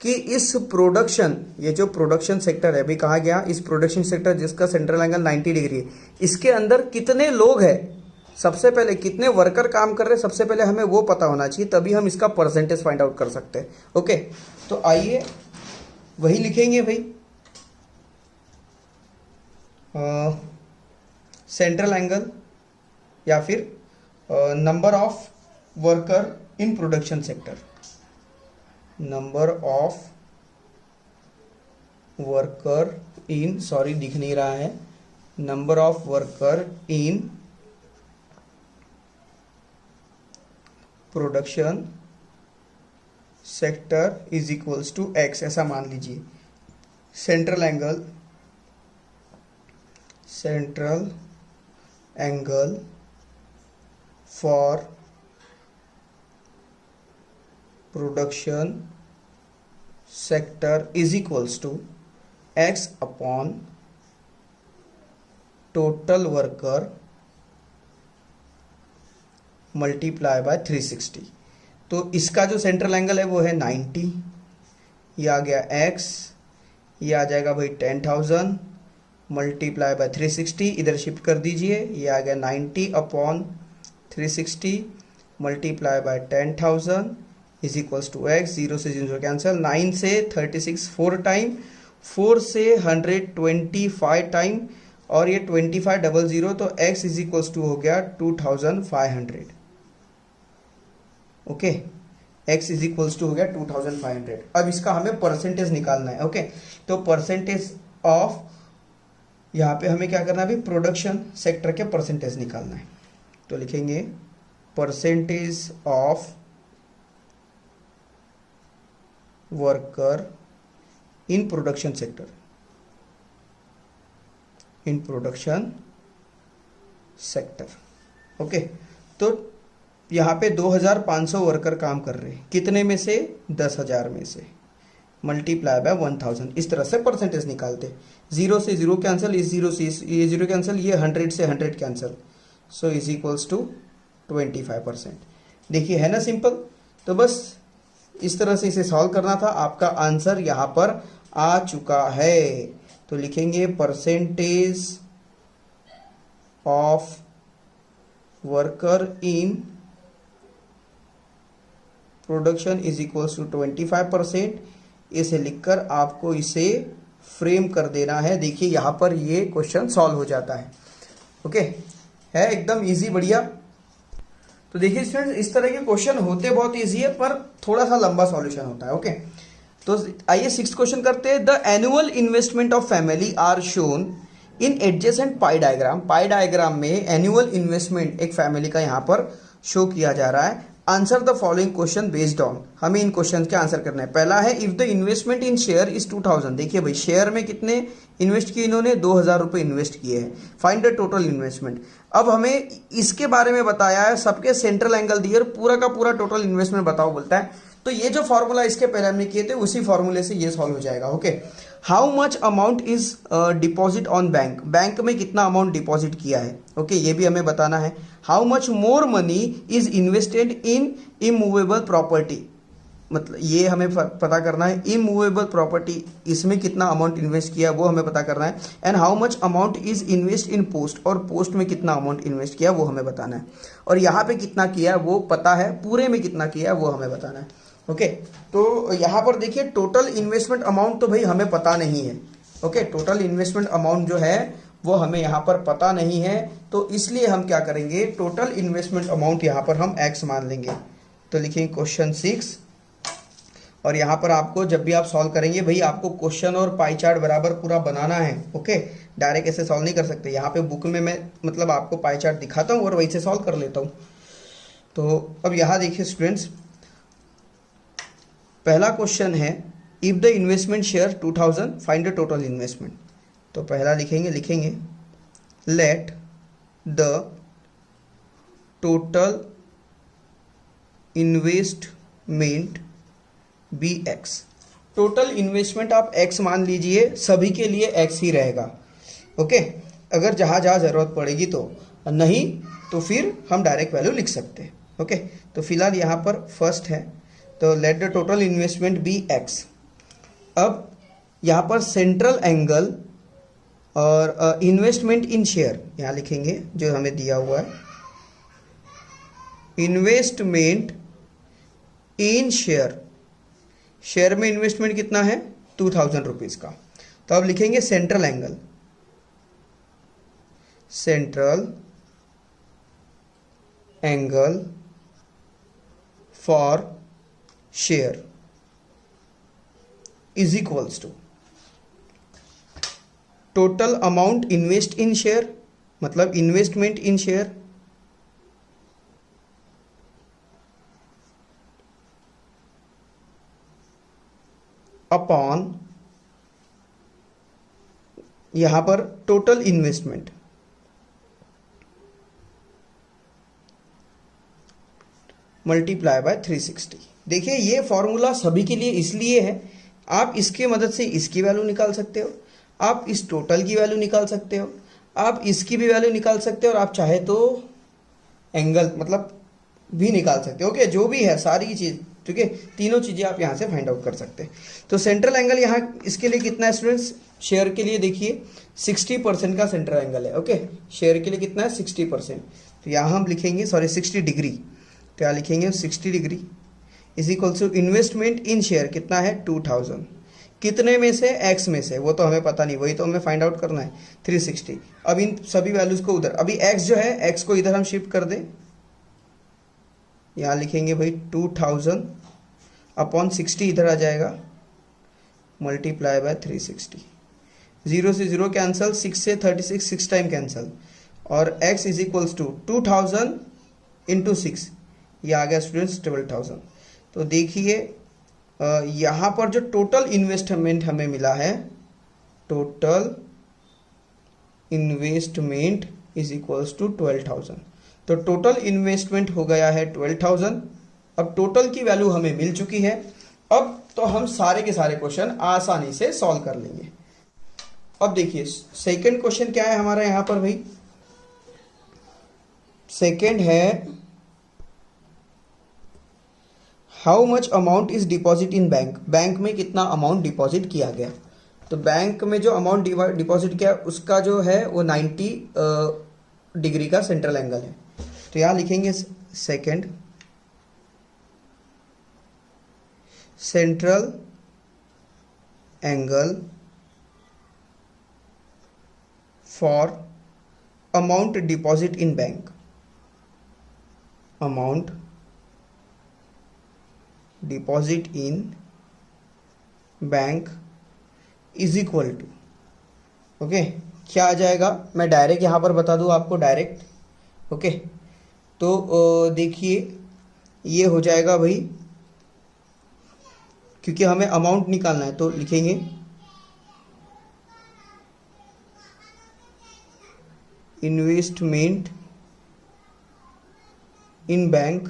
कि इस प्रोडक्शन, ये जो प्रोडक्शन सेक्टर है, अभी कहा गया इस प्रोडक्शन सेक्टर जिसका सेंट्रल एंगल 90 डिग्री है, इसके अंदर कितने लोग हैं, सबसे पहले कितने वर्कर काम कर रहे हैं, सबसे पहले हमें वो पता होना चाहिए, तभी हम इसका परसेंटेज फाइंड आउट कर सकते हैं, ओके। तो आइए वही लिखेंगे भाई, सेंट्रल एंगल या फिर number of worker in production sector, number of worker in, sorry दिख नहीं रहा है, number of worker in production sector is equals to x, ऐसा मान लीजिए। Central angle for production sector is equals to x upon total worker multiply by 360। तो इसका जो सेंट्रल एंगल है वो है 90, ये आ गया x, ये आ जाएगा भाई 10,000 मल्टीप्लाई बाय 360, इधर शिफ्ट कर दीजिए, ये आ गया 90 upon 360 multiply by 10,000 is equals to x, 0 से 0 कैंसिल, 9 से 36 4 टाइम, 4 से 125 टाइम, और ये 2500, तो x इज इक्वल्स टू हो गया 2500, okay. x is equals to हो गया 2500। अब इसका हमें परसेंटेज निकालना है, ओके। तो परसेंटेज ऑफ, यहाँ पे हमें क्या करना है अभी, प्रोडक्शन सेक्टर के परसेंटेज निकालना है, तो लिखेंगे percentage of worker in production sector, in production sector, okay. तो यहाँ पे 2500 वर्कर काम कर रहे हैं, कितने में से, 10,000 में से, मल्टीप्लाई बाय 1000, इस तरह से परसेंटेज निकालते। 0 से 0 कैंसिल, इस 0 से ये 0 कैंसिल, ये 100 से 100 cancel, so is equals to 25%। देखिए है ना सिंपल। तो बस इस तरह से इसे सॉल्व करना था, आपका आंसर यहाँ पर आ चुका है। तो लिखेंगे percentage of worker in production is equals to 25%। इसे लिखकर आपको इसे फ्रेम कर देना है। देखिए यहाँ पर ये क्वेश्चन सॉल्व हो जाता है। ओके, है एकदम इजी, बढ़िया। तो देखिए स्टूडेंट्स, इस तरह के क्वेश्चन होते बहुत इजी है, पर थोड़ा सा लंबा सॉल्यूशन होता है। ओके, तो आइए 6th क्वेश्चन करते हैं। The annual investment of family are shown in adjacent pie diagram. Pie diagram में एनुअल इन्वेस्टमेंट एक फैमिली का यहाँ पर शो किया जा रहा है। Answer the following question based on, हमें इन क्वेश्चन के आंसर करना है। पहला है if the investment in share is 2000। देखिए भाई, शेयर में कितने इन्वेस्ट किए इन्होंने, 2000 रुपये इन्वेस्ट किए हैं। Find the total investment. अब हमें इसके बारे में बताया है, सबके सेंट्रल एंगल दिए, पूरा का पूरा टोटल इन्वेस्टमेंट बताओ बोलता है। तो ये जो फॉर्मूला इसके पहले हमने किए थे, उसी फॉर्मूले से ये सॉल्व हो जाएगा। Okay, how much amount is deposit on bank. Bank में कितना अमाउंट डिपॉजिट किया है, ओके, ये भी हमें बताना है। How much more money is invested in immovable property, मतलब ये हमें पता करना है। इमूवेबल प्रॉपर्टी, इसमें कितना अमाउंट इन्वेस्ट किया वो हमें पता करना है। And how much amount is invest in post, और पोस्ट में कितना अमाउंट इन्वेस्ट किया वो हमें बताना है। और यहाँ पे कितना किया वो पता है, पूरे में कितना किया वो हमें बताना है। ओके, तो यहाँ पर देखिए टोटल इन्वेस्टमेंट अमाउंट तो भाई हमें पता नहीं है। ओके, टोटल इन्वेस्टमेंट अमाउंट जो है वो हमें यहाँ पर पता नहीं है, तो इसलिए हम क्या करेंगे, टोटल इन्वेस्टमेंट अमाउंट यहाँ पर हम x मान लेंगे। तो लिखेंगे क्वेश्चन 6, और यहाँ पर आपको जब भी आप सॉल्व करेंगे भाई, आपको क्वेश्चन और पाई चार्ट बराबर पूरा बनाना है। ओके, डायरेक्ट ऐसे सॉल्व नहीं कर सकते। यहाँ पे बुक में मैं मतलब आपको पाई चार्ट दिखाता हूँ और वही से सॉल्व कर लेता हूँ। तो अब यहाँ देखिए स्टूडेंट्स, पहला क्वेश्चन है if the investment share 2000 find the total investment. तो पहला लिखेंगे let the total investment be x। Total investment आप x मान लीजिए, सभी के लिए x ही रहेगा। ओके, अगर जहाँ जहाँ ज़रूरत पड़ेगी तो, नहीं तो फिर हम डायरेक्ट वैल्यू लिख सकते हैं। ओके, तो फिलहाल यहाँ पर फर्स्ट है, तो let the total investment be x। अब यहाँ पर सेंट्रल एंगल और इन्वेस्टमेंट इन शेयर यहाँ लिखेंगे जो हमें दिया हुआ है। इन्वेस्टमेंट इन शेयर, शेयर में इन्वेस्टमेंट कितना है 2000 रुपीज़ का। तो अब लिखेंगे central angle, central angle for share is equals to total amount invest in share, मतलब इन्वेस्टमेंट इन शेयर, अपॉन यहां पर टोटल इन्वेस्टमेंट, मल्टीप्लाई बाय 360। देखिए ये फॉर्मूला सभी के लिए इसलिए है, आप इसके मदद से इसकी वैल्यू निकाल सकते हो, आप इस टोटल की वैल्यू निकाल सकते हो, आप इसकी भी वैल्यू निकाल सकते हो, और आप चाहे तो एंगल मतलब भी निकाल सकते हो। ओके, जो भी है सारी चीज़, ठीक है, तीनों चीज़ें आप यहाँ से फाइंड आउट कर सकते हैं। तो सेंट्रल एंगल यहाँ इसके लिए कितना है स्टूडेंट्स, शेयर के लिए देखिए 60% का सेंट्रल एंगल है। ओके, शेयर के लिए कितना है 60%। तो यहाँ हम लिखेंगे 60 डिग्री, तो यहाँ लिखेंगे 60 degree is equal to investment in share कितना है 2000, कितने में से, x में से, वो तो हमें पता नहीं, वही तो हमें फाइंड आउट करना है 360। अब इन सभी वैल्यूज़ को उधर, अभी x जो है x को इधर हम शिफ्ट कर दें, यहाँ लिखेंगे भाई 2000 अपॉन 60 इधर आ जाएगा, मल्टीप्लाई बाय 360। 0 से 0 कैंसिल, 6 से 36 6 टाइम कैंसिल, और x is equals to 2000 into 6, ये आ गया स्टूडेंट्स 12,000। तो देखिए यहाँ पर जो टोटल इन्वेस्टमेंट हमें मिला है, total investment is equals to 12,000। तो टोटल इन्वेस्टमेंट हो गया है 12,000। अब टोटल की वैल्यू हमें मिल चुकी है, अब तो हम सारे के सारे क्वेश्चन आसानी से सॉल्व कर लेंगे। अब देखिए सेकंड क्वेश्चन क्या है हमारा यहाँ पर भाई, सेकंड है how much amount is deposit in bank, bank में कितना अमाउंट डिपॉजिट किया गया। तो बैंक में जो अमाउंट डिपॉजिट किया उसका जो है वो 90 डिग्री का सेंट्रल एंगल है। तो यहाँ लिखेंगे second central angle for amount deposit in bank, amount deposit in bank is equal to, okay, क्या आ जाएगा, मैं डायरेक्ट यहाँ पर बता दूँ आपको डायरेक्ट, ओके। तो देखिए ये हो जाएगा भाई, क्योंकि हमें अमाउंट निकालना है तो लिखेंगे investment in bank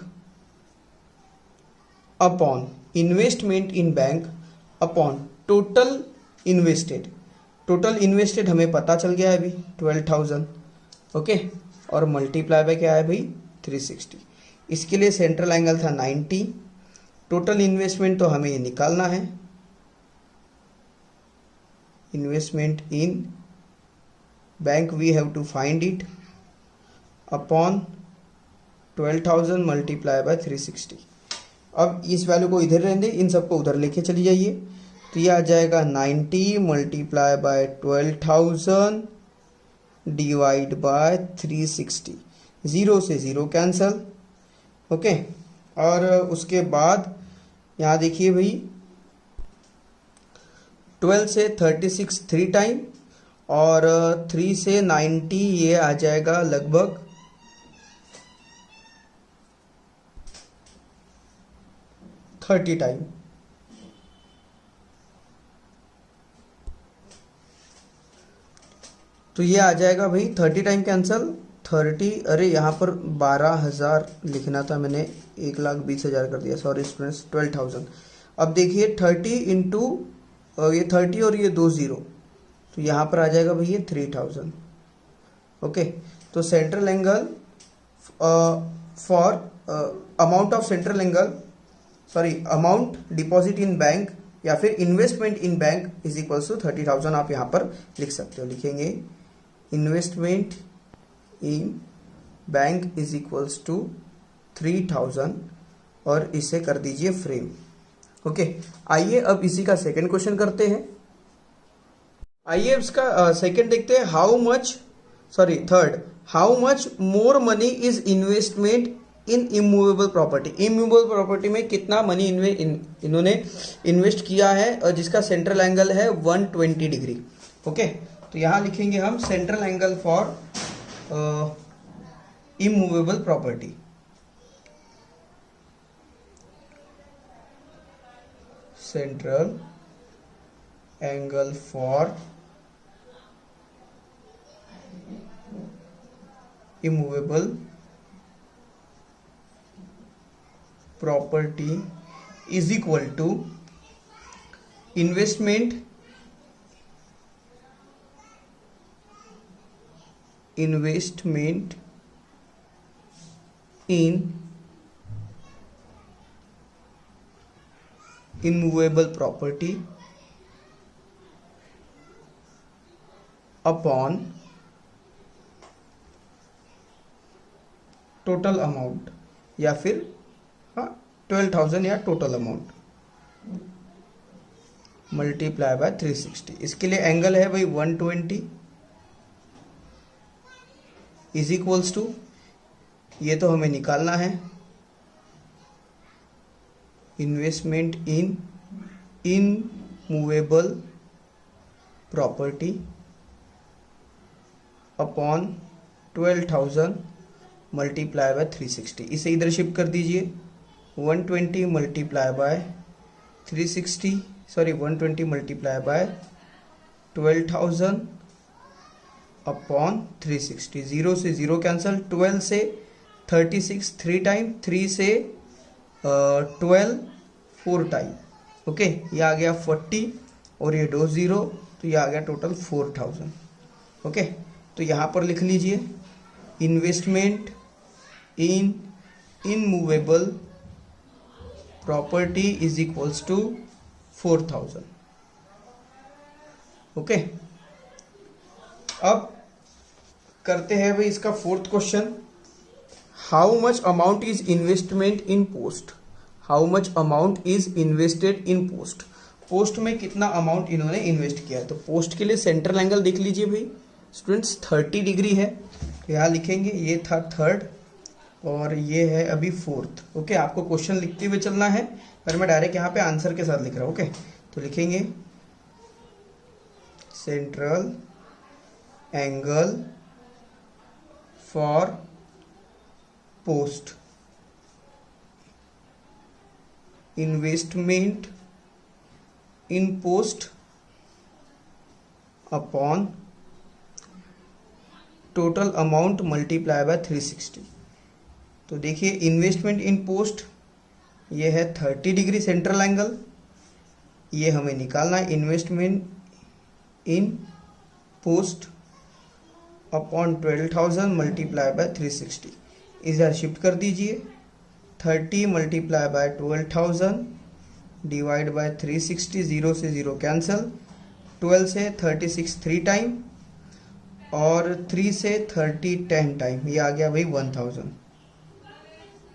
upon, investment in bank upon total invested, total invested हमें पता चल गया है अभी 12,000, ओके, और मल्टीप्लाई बाय क्या है भाई 360। इसके लिए सेंट्रल एंगल था 90, टोटल इन्वेस्टमेंट तो हमें ये निकालना है, investment in bank we have to find it upon 12,000 multiply by 360। अब इस वैल्यू को इधर रहने दें, इन सबको उधर लेके चली जाइए, तो ये आ जाएगा 90 मल्टीप्लाई बाय 12,000 डिवाइड बाय 360, 0 से 0 कैंसल, ओके। और उसके बाद यहाँ देखिए भाई 12 से 36 3 टाइम और 3 से 90 ये आ जाएगा लगभग 30 टाइम, तो ये आ जाएगा भाई 30 टाइम कैंसल 30, अरे यहाँ पर 12,000 लिखना था मैंने, 1,20,000 कर दिया, सॉरी स्टूडेंट्स, 12,000। अब देखिए 30 इंटू ये 30 और ये 2 0, तो यहाँ पर आ जाएगा भाई ये 3,000, ओके। तो central angle for amount of central angle, sorry amount deposit in bank या फिर investment in bank is equals to 30,000, आप यहाँ पर लिख सकते हो, लिखेंगे investment in bank is equals to 3,000 और इसे कर दीजिए फ्रेम, ओके। आइए अब इसी का सेकंड क्वेश्चन करते हैं। आइए इसका सेकंड देखते हैं, third, how much more money is investment in immovable property, immovable property में कितना मनी इन्होंने इन्वेस्ट किया है और जिसका सेंट्रल एंगल है 120 डिग्री, ओके। तो यहां लिखेंगे हम central angle for immovable property, central angle for immovable property is equal to investment in immovable property upon total amount, या फिर 12,000 या टोटल अमाउंट मल्टीप्लाई बाय 360। इसके लिए एंगल है भाई 120 इज इक्वल्स टू, ये तो हमें निकालना है, investment in immovable property upon 12,000 multiply by 360। इसे इधर शिफ्ट कर दीजिए, 120 multiply by 360, sorry 120 multiply by 12,000 upon 360, 0 से 0 कैंसल, 12 से 36 3 टाइम, 3 से 12 4 टाइम, ओके। ये आ गया 40 और ये 2 0, तो ये आ गया टोटल 4,000, ओके। तो यहाँ पर लिख लीजिए investment in immovable property is equals to 4000। Okay, अब करते हैं भाई इसका fourth question. How much amount is investment in post, how much amount is invested in post, post में कितना अमाउंट इन्होंने इन्वेस्ट किया है। तो पोस्ट के लिए सेंट्रल एंगल देख लीजिए भाई स्टूडेंट्स, 30 डिग्री है, तो यहाँ लिखेंगे ये था थर्ड और ये है अभी फोर्थ। ओके, आपको क्वेश्चन लिखते हुए चलना है, पर मैं डायरेक्ट यहाँ पे आंसर के साथ लिख रहा हूँ। ओके, तो लिखेंगे central angle for post investment in post upon total amount multiply by 360। तो देखिए इन्वेस्टमेंट इन पोस्ट ये है 30 डिग्री सेंट्रल एंगल, ये हमें निकालना है। Investment in post upon 12,000 multiply by 360, इधर शिफ्ट कर दीजिए। 30 मल्टीप्लाई बाय 12,000 डिवाइड बाय 360, 0 से 0 कैंसिल, 12 से 36 3 टाइम और 3 से 30 10 टाइम, ये आ गया भाई 1000,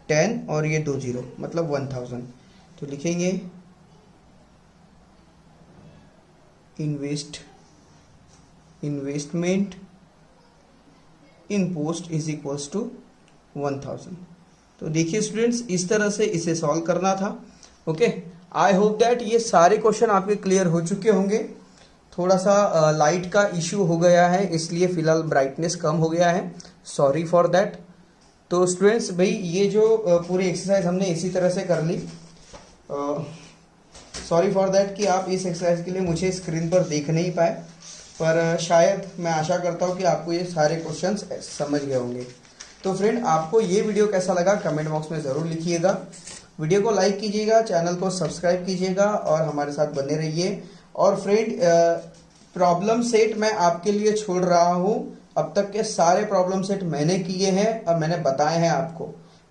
10 और ये 2 0 मतलब 1000। तो लिखेंगे investment in post is equals to 1000। तो देखिए स्टूडेंट्स, इस तरह से इसे सॉल्व करना था। ओके, आई होप दैट ये सारे क्वेश्चन आपके क्लियर हो चुके होंगे। थोड़ा सा लाइट का इश्यू हो गया है, इसलिए फिलहाल ब्राइटनेस कम हो गया है, सॉरी फॉर दैट। तो स्टूडेंट्स भाई ये जो पूरी एक्सरसाइज हमने इसी तरह से कर ली, सॉरी फॉर दैट कि आप इस एक्सरसाइज के लिए मुझे स्क्रीन पर देख नहीं पाए, पर शायद मैं आशा करता हूँ कि आपको ये सारे क्वेश्चंस समझ गए होंगे। तो फ्रेंड, आपको ये वीडियो कैसा लगा कमेंट बॉक्स में ज़रूर लिखिएगा। वीडियो को लाइक कीजिएगा, चैनल को सब्सक्राइब कीजिएगा और हमारे साथ बने रहिए। और फ्रेंड, प्रॉब्लम सेट मैं आपके लिए छोड़ रहा हूँ, अब तक के सारे प्रॉब्लम सेट मैंने किए हैं और मैंने बताए हैं आपको,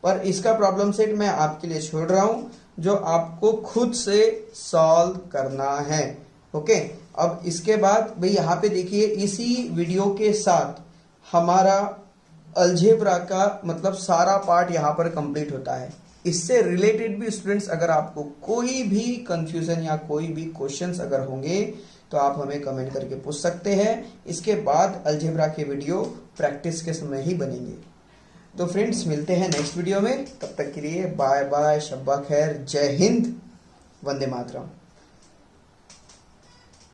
पर इसका प्रॉब्लम सेट मैं आपके लिए छोड़ रहा हूँ जो आपको खुद से सॉल्व करना है। ओके, अब इसके बाद भाई यहाँ पे देखिए, इसी वीडियो के साथ हमारा अलजेब्रा का मतलब सारा पार्ट यहाँ पर कंप्लीट होता है। इससे रिलेटेड भी स्टूडेंट्स अगर आपको कोई भी कंफ्यूजन या कोई भी क्वेश्चंस अगर होंगे तो आप हमें कमेंट करके पूछ सकते हैं। इसके बाद अलजेब्रा के वीडियो प्रैक्टिस के समय ही बनेंगे। तो फ्रेंड्स, मिलते हैं नेक्स्ट वीडियो में, तब तक के लिए बाय बाय, शब्बा खैर, जय हिंद, वंदे मातरम।